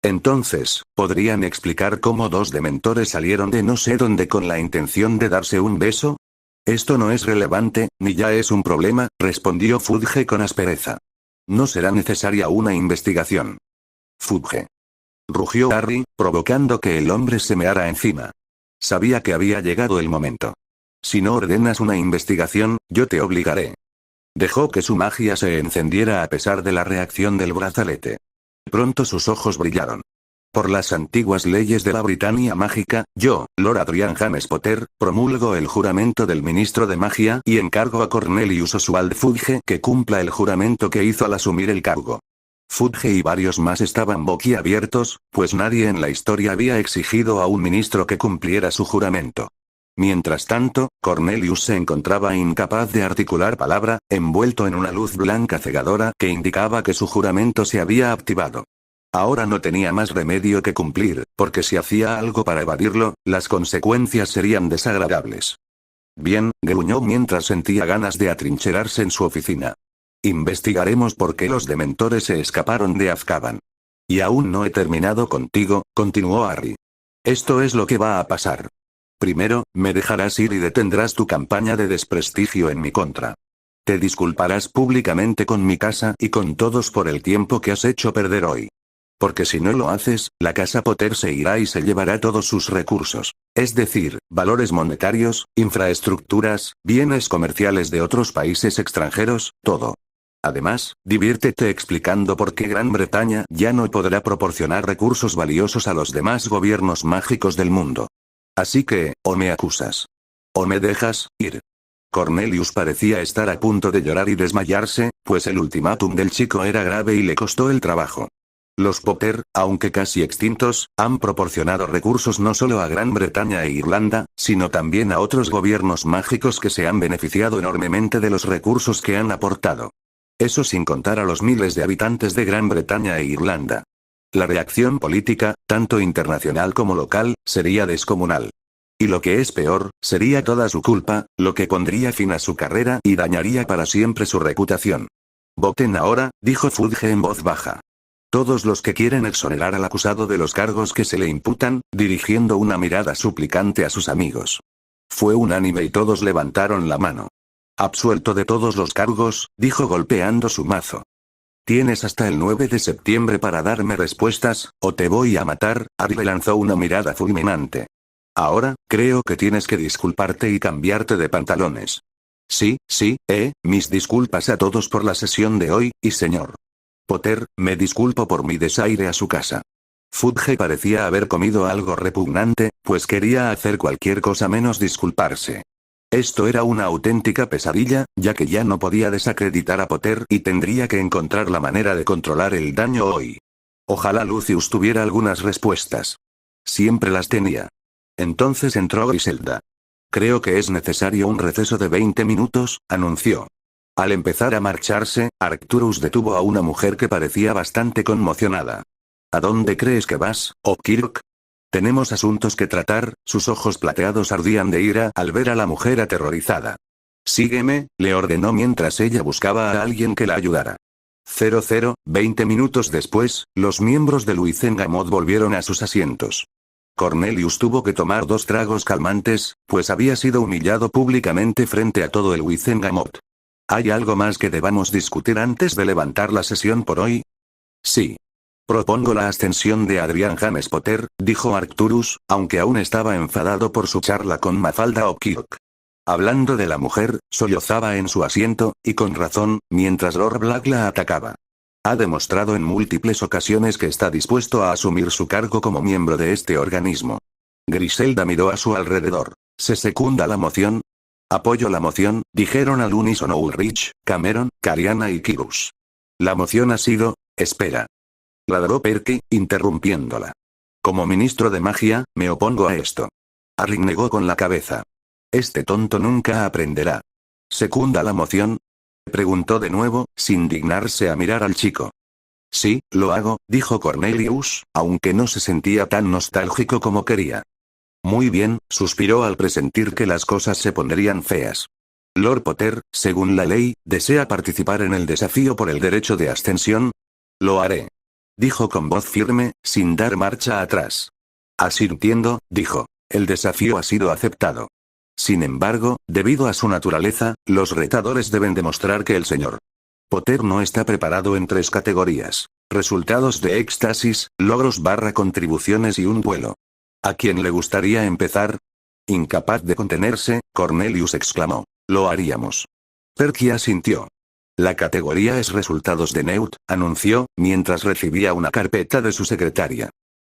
Entonces, ¿podrían explicar cómo 2 dementores salieron de no sé dónde con la intención de darse un beso? Esto no es relevante, ni ya es un problema, respondió Fudge con aspereza. No será necesaria una investigación. Fudge. Rugió Harry, provocando que el hombre se meara encima. Sabía que había llegado el momento. Si no ordenas una investigación, yo te obligaré. Dejó que su magia se encendiera a pesar de la reacción del brazalete. Pronto sus ojos brillaron. Por las antiguas leyes de la Britania mágica, yo, Lord Adrian James Potter, promulgo el juramento del ministro de magia y encargo a Cornelius Oswald Fudge que cumpla el juramento que hizo al asumir el cargo. Fudge y varios más estaban boquiabiertos, pues nadie en la historia había exigido a un ministro que cumpliera su juramento. Mientras tanto, Cornelius se encontraba incapaz de articular palabra, envuelto en una luz blanca cegadora que indicaba que su juramento se había activado. Ahora no tenía más remedio que cumplir, porque si hacía algo para evadirlo, las consecuencias serían desagradables. Bien, gruñó mientras sentía ganas de atrincherarse en su oficina. Investigaremos por qué los dementores se escaparon de Azkaban. Y aún no he terminado contigo, continuó Harry. Esto es lo que va a pasar. Primero, me dejarás ir y detendrás tu campaña de desprestigio en mi contra. Te disculparás públicamente con mi casa y con todos por el tiempo que has hecho perder hoy. Porque si no lo haces, la casa Potter se irá y se llevará todos sus recursos. Es decir, valores monetarios, infraestructuras, bienes comerciales de otros países extranjeros, todo. Además, diviértete explicando por qué Gran Bretaña ya no podrá proporcionar recursos valiosos a los demás gobiernos mágicos del mundo. Así que, o me acusas. O me dejas ir. Cornelius parecía estar a punto de llorar y desmayarse, pues el ultimátum del chico era grave y le costó el trabajo. Los Potter, aunque casi extintos, han proporcionado recursos no solo a Gran Bretaña e Irlanda, sino también a otros gobiernos mágicos que se han beneficiado enormemente de los recursos que han aportado. Eso sin contar a los miles de habitantes de Gran Bretaña e Irlanda. La reacción política, tanto internacional como local, sería descomunal. Y lo que es peor, sería toda su culpa, lo que pondría fin a su carrera y dañaría para siempre su reputación. Voten ahora, dijo Fudge en voz baja. Todos los que quieren exonerar al acusado de los cargos que se le imputan, dirigiendo una mirada suplicante a sus amigos. Fue unánime y todos levantaron la mano. Absuelto de todos los cargos, dijo golpeando su mazo. Tienes hasta el 9 de septiembre para darme respuestas, o te voy a matar. Harry le lanzó una mirada fulminante. Ahora, creo que tienes que disculparte y cambiarte de pantalones. Sí, mis disculpas a todos por la sesión de hoy, y señor Potter, me disculpo por mi desaire a su casa. Fudge parecía haber comido algo repugnante, pues quería hacer cualquier cosa menos disculparse. Esto era una auténtica pesadilla, ya que ya no podía desacreditar a Potter y tendría que encontrar la manera de controlar el daño hoy. Ojalá Lucius tuviera algunas respuestas. Siempre las tenía. Entonces entró Griselda. Creo que es necesario un receso de 20 minutos, anunció. Al empezar a marcharse, Arcturus detuvo a una mujer que parecía bastante conmocionada. ¿A dónde crees que vas, Oakirk? Tenemos asuntos que tratar. Sus ojos plateados ardían de ira al ver a la mujer aterrorizada. Sígueme, le ordenó mientras ella buscaba a alguien que la ayudara. 20 minutos después, los miembros de Luizengamot volvieron a sus asientos. Cornelius tuvo que tomar 2 tragos calmantes, pues había sido humillado públicamente frente a todo el Luizengamot. ¿Hay algo más que debamos discutir antes de levantar la sesión por hoy? Sí. Propongo la ascensión de Adrian James Potter, dijo Arcturus, aunque aún estaba enfadado por su charla con Mafalda O'Kirk. Hablando de la mujer, sollozaba en su asiento, y con razón, mientras Lord Black la atacaba. Ha demostrado en múltiples ocasiones que está dispuesto a asumir su cargo como miembro de este organismo. Griselda miró a su alrededor. ¿Se secunda la moción? Apoyo la moción, dijeron al unísono Ulrich, Cameron, Cariana y Kyrus. La moción ha sido... Espera. Ladró Perky, interrumpiéndola. Como ministro de magia, me opongo a esto. Harry negó con la cabeza. Este tonto nunca aprenderá. ¿Secunda la moción? Preguntó de nuevo, sin dignarse a mirar al chico. Sí, lo hago, dijo Cornelius, aunque no se sentía tan nostálgico como quería. Muy bien, suspiró al presentir que las cosas se pondrían feas. Lord Potter, según la ley, ¿desea participar en el desafío por el derecho de ascensión? Lo haré. Dijo con voz firme, sin dar marcha atrás. Asintiendo, dijo. El desafío ha sido aceptado. Sin embargo, debido a su naturaleza, los retadores deben demostrar que el Sr. Potter no está preparado en 3 categorías. Resultados de éxtasis, logros / contribuciones y un duelo. ¿A quién le gustaría empezar? Incapaz de contenerse, Cornelius exclamó. Lo haríamos. Perky asintió. La categoría es resultados de Newt, anunció, mientras recibía una carpeta de su secretaria.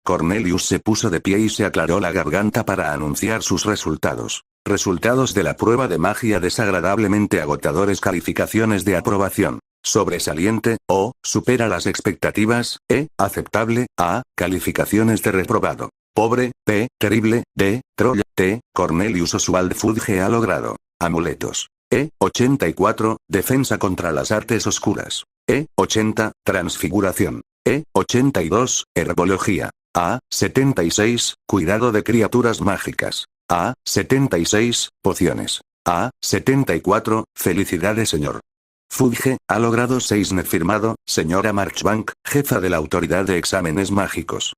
Cornelius se puso de pie y se aclaró la garganta para anunciar sus resultados. Resultados de la prueba de magia desagradablemente agotadores. Calificaciones de aprobación. Sobresaliente, O, supera las expectativas, E, aceptable, A, calificaciones de reprobado. Pobre, P, terrible, D, troll, T, Cornelius Oswald Fudge ha logrado. Amuletos. E, 84, defensa contra las artes oscuras. E, 80, transfiguración. E, 82, herbología. A, 76, cuidado de criaturas mágicas. A, 76, pociones. A, 74, felicidades señor. Fudge, ha logrado 6 firmado, señora Marchbank, jefa de la autoridad de exámenes mágicos.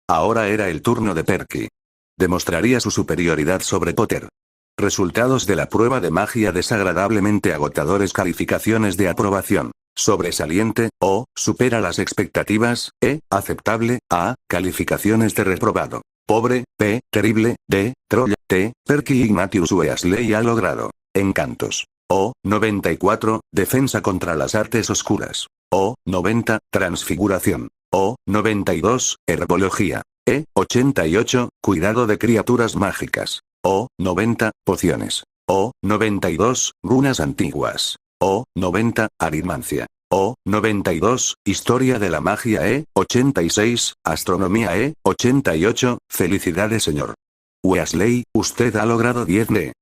Ahora era el turno de Perky. Demostraría su superioridad sobre Potter. Resultados de la prueba de magia desagradablemente agotadores. Calificaciones de aprobación. Sobresaliente, O, supera las expectativas, E, aceptable, A, calificaciones de reprobado. Pobre, P, terrible, D, troll, T, Perky Ignatius Weasley ha logrado. Encantos. O, 94, defensa contra las artes oscuras. O, 90, transfiguración. O, 92, herbología. E, 88, cuidado de criaturas mágicas. O, 90, pociones. O, 92, runas antiguas. O, 90, aritmancia. O, 92, historia de la magia. E, 86, astronomía. E, 88, felicidades señor Weasley, usted ha logrado 10 de...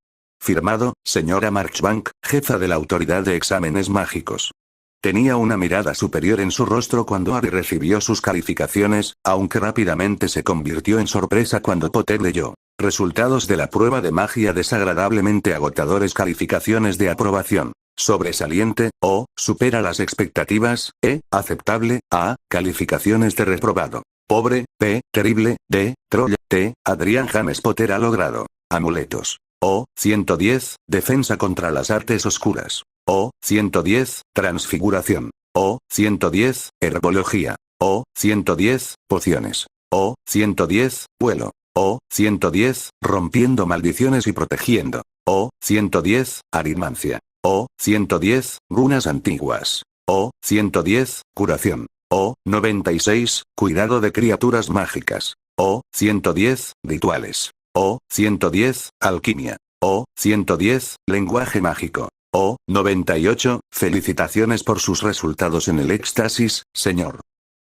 Firmado, señora Marchbank, jefa de la autoridad de exámenes mágicos. Tenía una mirada superior en su rostro cuando Harry recibió sus calificaciones, aunque rápidamente se convirtió en sorpresa cuando Potter leyó. Resultados de la prueba de magia desagradablemente agotadores. Calificaciones de aprobación. Sobresaliente, O, supera las expectativas, E, aceptable, A, calificaciones de reprobado. Pobre, P, terrible, D, troll, T, Adrian James Potter ha logrado. Amuletos. O, 110, defensa contra las artes oscuras. O, 110, transfiguración. O, 110, herbología. O, 110, pociones. O, 110, vuelo. O, 110, rompiendo maldiciones y protegiendo. O, 110, aritmancia. O, 110, runas antiguas. O, 110, curación. O, 96, cuidado de criaturas mágicas. O, 110, rituales. O, 110, alquimia. Oh, 110, lenguaje mágico. Oh, 98, felicitaciones por sus resultados en el éxtasis, señor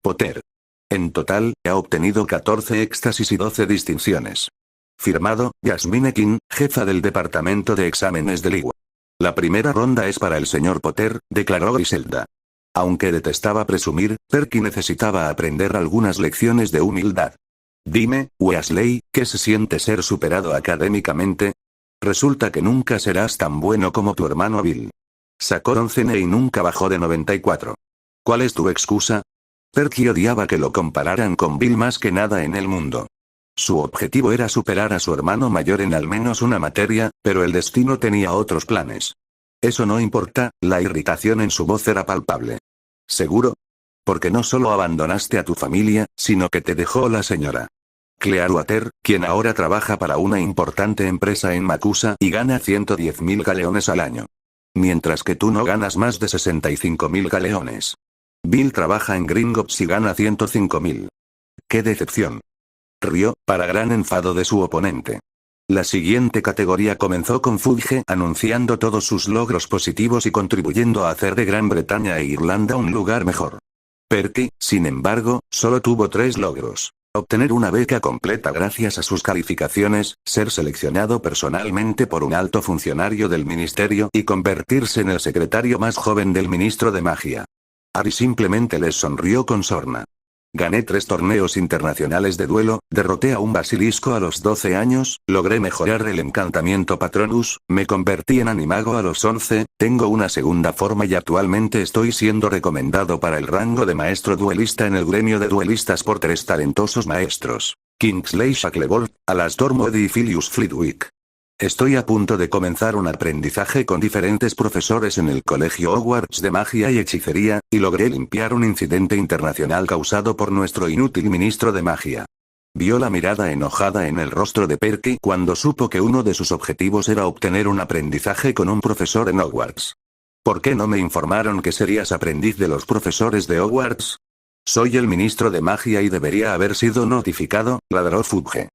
Potter. En total, ha obtenido 14 éxtasis y 12 distinciones. Firmado, Yasmine King, jefa del departamento de exámenes del IWA. La primera ronda es para el señor Potter, declaró Griselda. Aunque detestaba presumir, Perky necesitaba aprender algunas lecciones de humildad. Dime, Weasley, ¿qué se siente ser superado académicamente? Resulta que nunca serás tan bueno como tu hermano Bill. Sacó 11 y nunca bajó de 94. ¿Cuál es tu excusa? Perky odiaba que lo compararan con Bill más que nada en el mundo. Su objetivo era superar a su hermano mayor en al menos una materia, pero el destino tenía otros planes. Eso no importa, la irritación en su voz era palpable. ¿Seguro? Porque no solo abandonaste a tu familia, sino que te dejó la señora Clearwater, quien ahora trabaja para una importante empresa en Macusa y gana 110.000 galeones al año. Mientras que tú no ganas más de 65.000 galeones. Bill trabaja en Gringotts y gana 105.000. ¡Qué decepción! Rió, para gran enfado de su oponente. La siguiente categoría comenzó con Fudge anunciando todos sus logros positivos y contribuyendo a hacer de Gran Bretaña e Irlanda un lugar mejor. Perky, sin embargo, solo tuvo 3 logros. Obtener una beca completa gracias a sus calificaciones, ser seleccionado personalmente por un alto funcionario del ministerio y convertirse en el secretario más joven del ministro de magia. Harry simplemente les sonrió con sorna. Gané 3 torneos internacionales de duelo, derroté a un basilisco a los 12 años, logré mejorar el encantamiento Patronus, me convertí en animago a los 11, tengo una segunda forma y actualmente estoy siendo recomendado para el rango de maestro duelista en el gremio de duelistas por 3 talentosos maestros. Kingsley Shacklebolt, Alastor Moody y Filius Flitwick. Estoy a punto de comenzar un aprendizaje con diferentes profesores en el colegio Hogwarts de magia y hechicería, y logré limpiar un incidente internacional causado por nuestro inútil ministro de magia. Vio la mirada enojada en el rostro de Perky cuando supo que uno de sus objetivos era obtener un aprendizaje con un profesor en Hogwarts. ¿Por qué no me informaron que serías aprendiz de los profesores de Hogwarts? Soy el ministro de magia y debería haber sido notificado, ladró Fudge.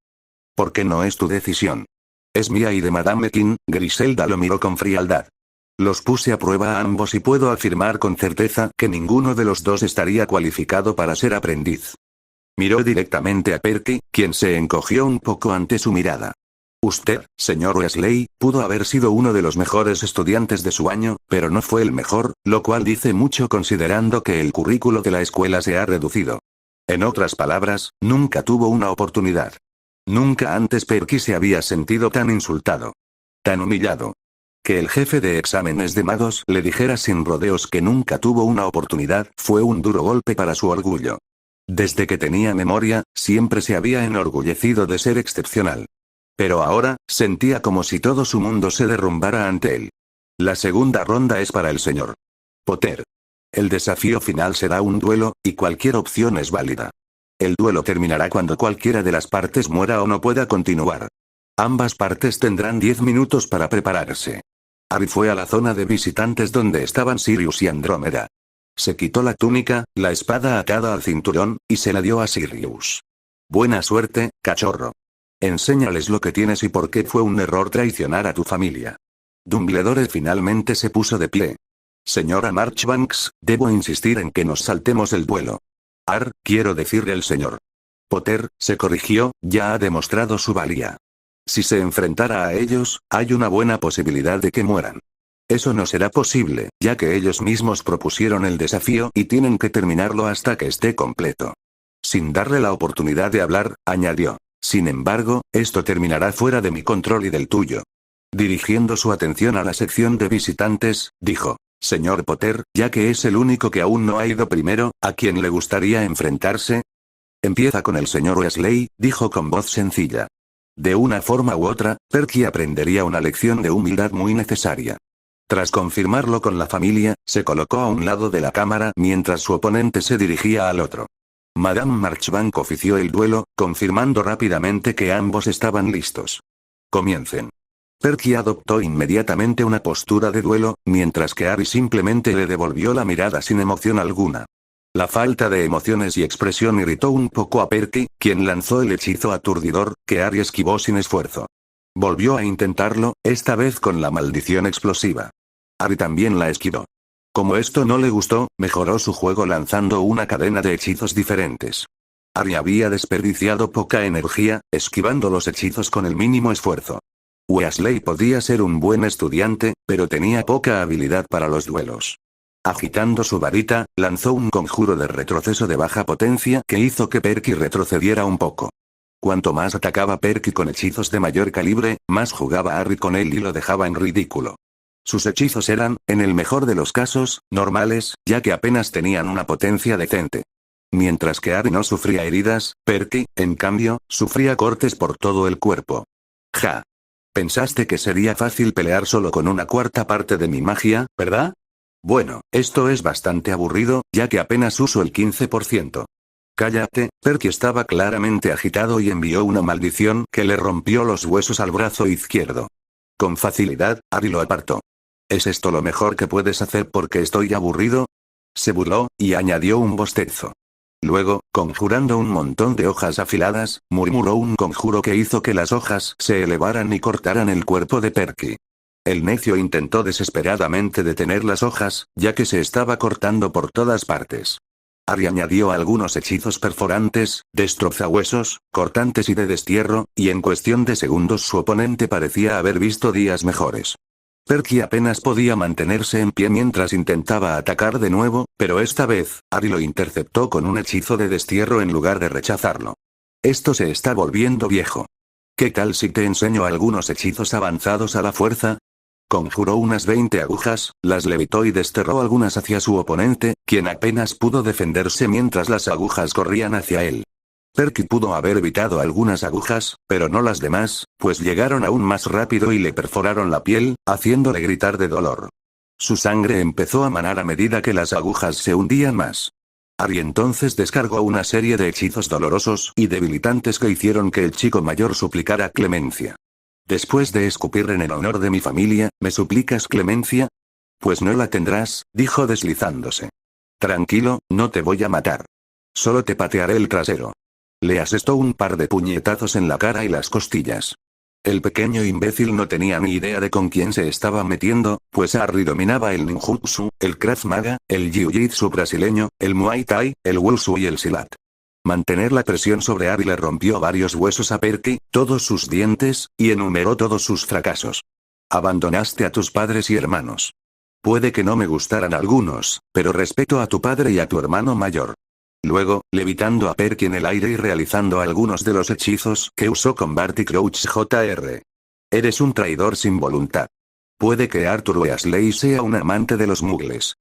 ¿Por qué no es tu decisión? Es mía y de Madame King. Griselda lo miró con frialdad. Los puse a prueba a ambos y puedo afirmar con certeza que ninguno de los dos estaría cualificado para ser aprendiz. Miró directamente a Perky, quien se encogió un poco ante su mirada. Usted, señor Weasley, pudo haber sido uno de los mejores estudiantes de su año, pero no fue el mejor, lo cual dice mucho considerando que el currículo de la escuela se ha reducido. En otras palabras, nunca tuvo una oportunidad. Nunca antes Perky se había sentido tan insultado. Tan humillado. Que el jefe de exámenes de magos le dijera sin rodeos que nunca tuvo una oportunidad fue un duro golpe para su orgullo. Desde que tenía memoria, siempre se había enorgullecido de ser excepcional. Pero ahora, sentía como si todo su mundo se derrumbara ante él. La segunda ronda es para el señor Potter. El desafío final será un duelo, y cualquier opción es válida. El duelo terminará cuando cualquiera de las partes muera o no pueda continuar. Ambas partes tendrán 10 minutos para prepararse. Harry fue a la zona de visitantes donde estaban Sirius y Andrómeda. Se quitó la túnica, la espada atada al cinturón, y se la dio a Sirius. Buena suerte, cachorro. Enséñales lo que tienes y por qué fue un error traicionar a tu familia. Dumbledore finalmente se puso de pie. Señora Marchbanks, debo insistir en que nos saltemos el duelo. Quiero decirle el señor Potter, se corrigió, ya ha demostrado su valía. Si se enfrentara a ellos, hay una buena posibilidad de que mueran. Eso no será posible, ya que ellos mismos propusieron el desafío y tienen que terminarlo hasta que esté completo. Sin darle la oportunidad de hablar, añadió. Sin embargo, esto terminará fuera de mi control y del tuyo. Dirigiendo su atención a la sección de visitantes, dijo. Señor Potter, ya que es el único que aún no ha ido primero, ¿a quién le gustaría enfrentarse? Empieza con el señor Weasley, dijo con voz sencilla. De una forma u otra, Perky aprendería una lección de humildad muy necesaria. Tras confirmarlo con la familia, se colocó a un lado de la cámara mientras su oponente se dirigía al otro. Madame Marchbank ofició el duelo, confirmando rápidamente que ambos estaban listos. Comiencen. Perky adoptó inmediatamente una postura de duelo, mientras que Harry simplemente le devolvió la mirada sin emoción alguna. La falta de emociones y expresión irritó un poco a Perky, quien lanzó el hechizo aturdidor, que Harry esquivó sin esfuerzo. Volvió a intentarlo, esta vez con la maldición explosiva. Ari también la esquivó. Como esto no le gustó, mejoró su juego lanzando una cadena de hechizos diferentes. Ari había desperdiciado poca energía, esquivando los hechizos con el mínimo esfuerzo. Weasley podía ser un buen estudiante, pero tenía poca habilidad para los duelos. Agitando su varita, lanzó un conjuro de retroceso de baja potencia que hizo que Perky retrocediera un poco. Cuanto más atacaba Perky con hechizos de mayor calibre, más jugaba Harry con él y lo dejaba en ridículo. Sus hechizos eran, en el mejor de los casos, normales, ya que apenas tenían una potencia decente. Mientras que Harry no sufría heridas, Perky, en cambio, sufría cortes por todo el cuerpo. Ja. Pensaste que sería fácil pelear solo con una cuarta parte de mi magia, ¿verdad? Bueno, esto es bastante aburrido, ya que apenas uso el 15%. Cállate, Perky estaba claramente agitado y envió una maldición que le rompió los huesos al brazo izquierdo. Con facilidad, Harry lo apartó. ¿Es esto lo mejor que puedes hacer porque estoy aburrido? Se burló, y añadió un bostezo. Luego, conjurando un montón de hojas afiladas, murmuró un conjuro que hizo que las hojas se elevaran y cortaran el cuerpo de Perky. El necio intentó desesperadamente detener las hojas, ya que se estaba cortando por todas partes. Harry añadió algunos hechizos perforantes, destrozahuesos, cortantes y de destierro, y en cuestión de segundos su oponente parecía haber visto días mejores. Perky apenas podía mantenerse en pie mientras intentaba atacar de nuevo, pero esta vez, Harry lo interceptó con un hechizo de destierro en lugar de rechazarlo. Esto se está volviendo viejo. ¿Qué tal si te enseño algunos hechizos avanzados a la fuerza? Conjuró unas 20 agujas, las levitó y desterró algunas hacia su oponente, quien apenas pudo defenderse mientras las agujas corrían hacia él. Perky pudo haber evitado algunas agujas, pero no las demás, pues llegaron aún más rápido y le perforaron la piel, haciéndole gritar de dolor. Su sangre empezó a manar a medida que las agujas se hundían más. Harry entonces descargó una serie de hechizos dolorosos y debilitantes que hicieron que el chico mayor suplicara clemencia. Después de escupir en el honor de mi familia, ¿me suplicas clemencia? Pues no la tendrás, dijo deslizándose. Tranquilo, no te voy a matar. Solo te patearé el trasero. Le asestó un par de puñetazos en la cara y las costillas. El pequeño imbécil no tenía ni idea de con quién se estaba metiendo, pues Harry dominaba el ninjutsu, el krav maga, el jiu-jitsu brasileño, el muay thai, el wushu y el silat. Mantener la presión sobre Harry le rompió varios huesos a Perky, todos sus dientes, y enumeró todos sus fracasos. Abandonaste a tus padres y hermanos. Puede que no me gustaran algunos, pero respeto a tu padre y a tu hermano mayor. Luego, levitando a Perky en el aire y realizando algunos de los hechizos que usó con Barty Crouch Jr. Eres un traidor sin voluntad. Puede que Arthur Weasley sea un amante de los muggles.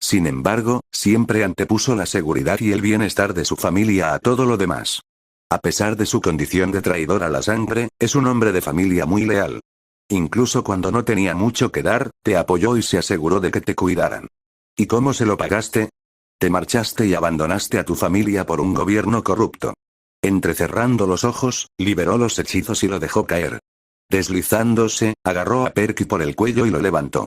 Sin embargo, siempre antepuso la seguridad y el bienestar de su familia a todo lo demás. A pesar de su condición de traidor a la sangre, es un hombre de familia muy leal. Incluso cuando no tenía mucho que dar, te apoyó y se aseguró de que te cuidaran. ¿Y cómo se lo pagaste? Te marchaste y abandonaste a tu familia por un gobierno corrupto. Entrecerrando los ojos, liberó los hechizos y lo dejó caer. Deslizándose, agarró a Perky por el cuello y lo levantó.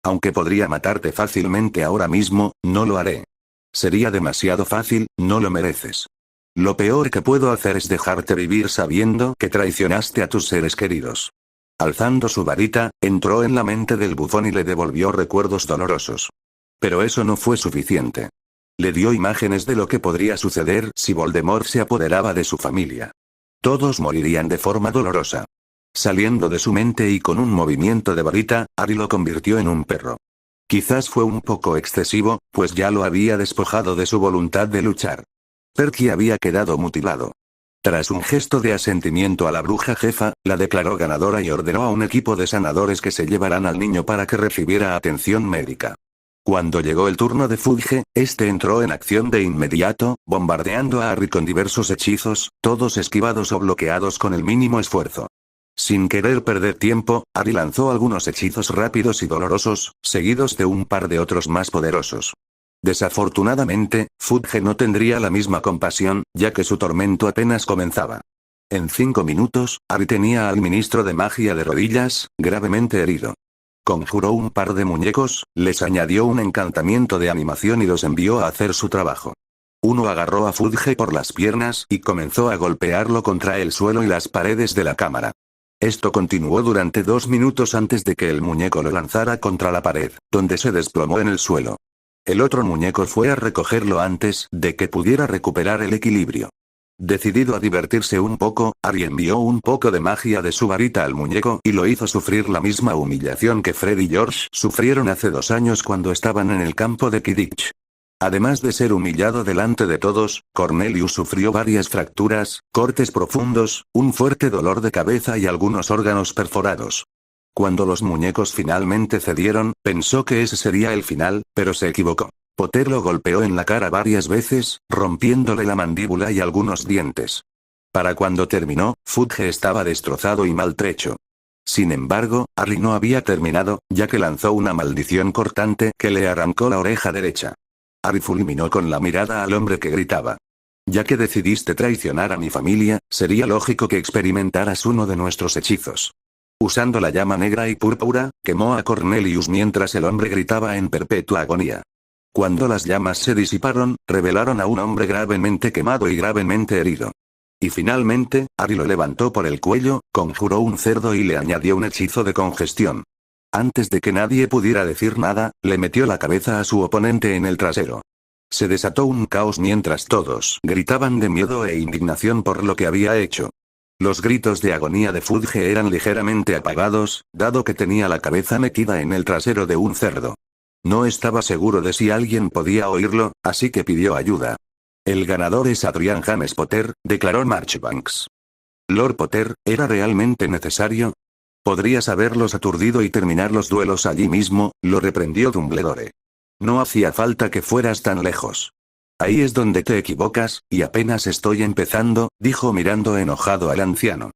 Aunque podría matarte fácilmente ahora mismo, no lo haré. Sería demasiado fácil, no lo mereces. Lo peor que puedo hacer es dejarte vivir sabiendo que traicionaste a tus seres queridos. Alzando su varita, entró en la mente del bufón y le devolvió recuerdos dolorosos. Pero eso no fue suficiente. Le dio imágenes de lo que podría suceder si Voldemort se apoderaba de su familia. Todos morirían de forma dolorosa. Saliendo de su mente y con un movimiento de varita, Harry lo convirtió en un perro. Quizás fue un poco excesivo, pues ya lo había despojado de su voluntad de luchar. Perky había quedado mutilado. Tras un gesto de asentimiento a la bruja jefa, la declaró ganadora y ordenó a un equipo de sanadores que se llevaran al niño para que recibiera atención médica. Cuando llegó el turno de Fudge, este entró en acción de inmediato, bombardeando a Harry con diversos hechizos, todos esquivados o bloqueados con el mínimo esfuerzo. Sin querer perder tiempo, Harry lanzó algunos hechizos rápidos y dolorosos, seguidos de un par de otros más poderosos. Desafortunadamente, Fudge no tendría la misma compasión, ya que su tormento apenas comenzaba. En 5 minutos, Harry tenía al ministro de magia de rodillas, gravemente herido. Conjuró un par de muñecos, les añadió un encantamiento de animación y los envió a hacer su trabajo. Uno agarró a Fudge por las piernas y comenzó a golpearlo contra el suelo y las paredes de la cámara. Esto continuó durante 2 minutos antes de que el muñeco lo lanzara contra la pared, donde se desplomó en el suelo. El otro muñeco fue a recogerlo antes de que pudiera recuperar el equilibrio. Decidido a divertirse un poco, Ari envió un poco de magia de su varita al muñeco y lo hizo sufrir la misma humillación que Fred y George sufrieron hace 2 años cuando estaban en el campo de Quidditch. Además de ser humillado delante de todos, Cornelius sufrió varias fracturas, cortes profundos, un fuerte dolor de cabeza y algunos órganos perforados. Cuando los muñecos finalmente cedieron, pensó que ese sería el final, pero se equivocó. Potter lo golpeó en la cara varias veces, rompiéndole la mandíbula y algunos dientes. Para cuando terminó, Fudge estaba destrozado y maltrecho. Sin embargo, Harry no había terminado, ya que lanzó una maldición cortante que le arrancó la oreja derecha. Harry fulminó con la mirada al hombre que gritaba. Ya que decidiste traicionar a mi familia, sería lógico que experimentaras uno de nuestros hechizos. Usando la llama negra y púrpura, quemó a Cornelius mientras el hombre gritaba en perpetua agonía. Cuando las llamas se disiparon, revelaron a un hombre gravemente quemado y gravemente herido. Y finalmente, Harry lo levantó por el cuello, conjuró un cerdo y le añadió un hechizo de congestión. Antes de que nadie pudiera decir nada, le metió la cabeza a su oponente en el trasero. Se desató un caos mientras todos gritaban de miedo e indignación por lo que había hecho. Los gritos de agonía de Fudge eran ligeramente apagados, dado que tenía la cabeza metida en el trasero de un cerdo. No estaba seguro de si alguien podía oírlo, así que pidió ayuda. El ganador es Adrian James Potter, declaró Marchbanks. Lord Potter, ¿era realmente necesario? Podrías haberlos aturdido y terminar los duelos allí mismo, lo reprendió Dumbledore. No hacía falta que fueras tan lejos. Ahí es donde te equivocas, y apenas estoy empezando, dijo mirando enojado al anciano.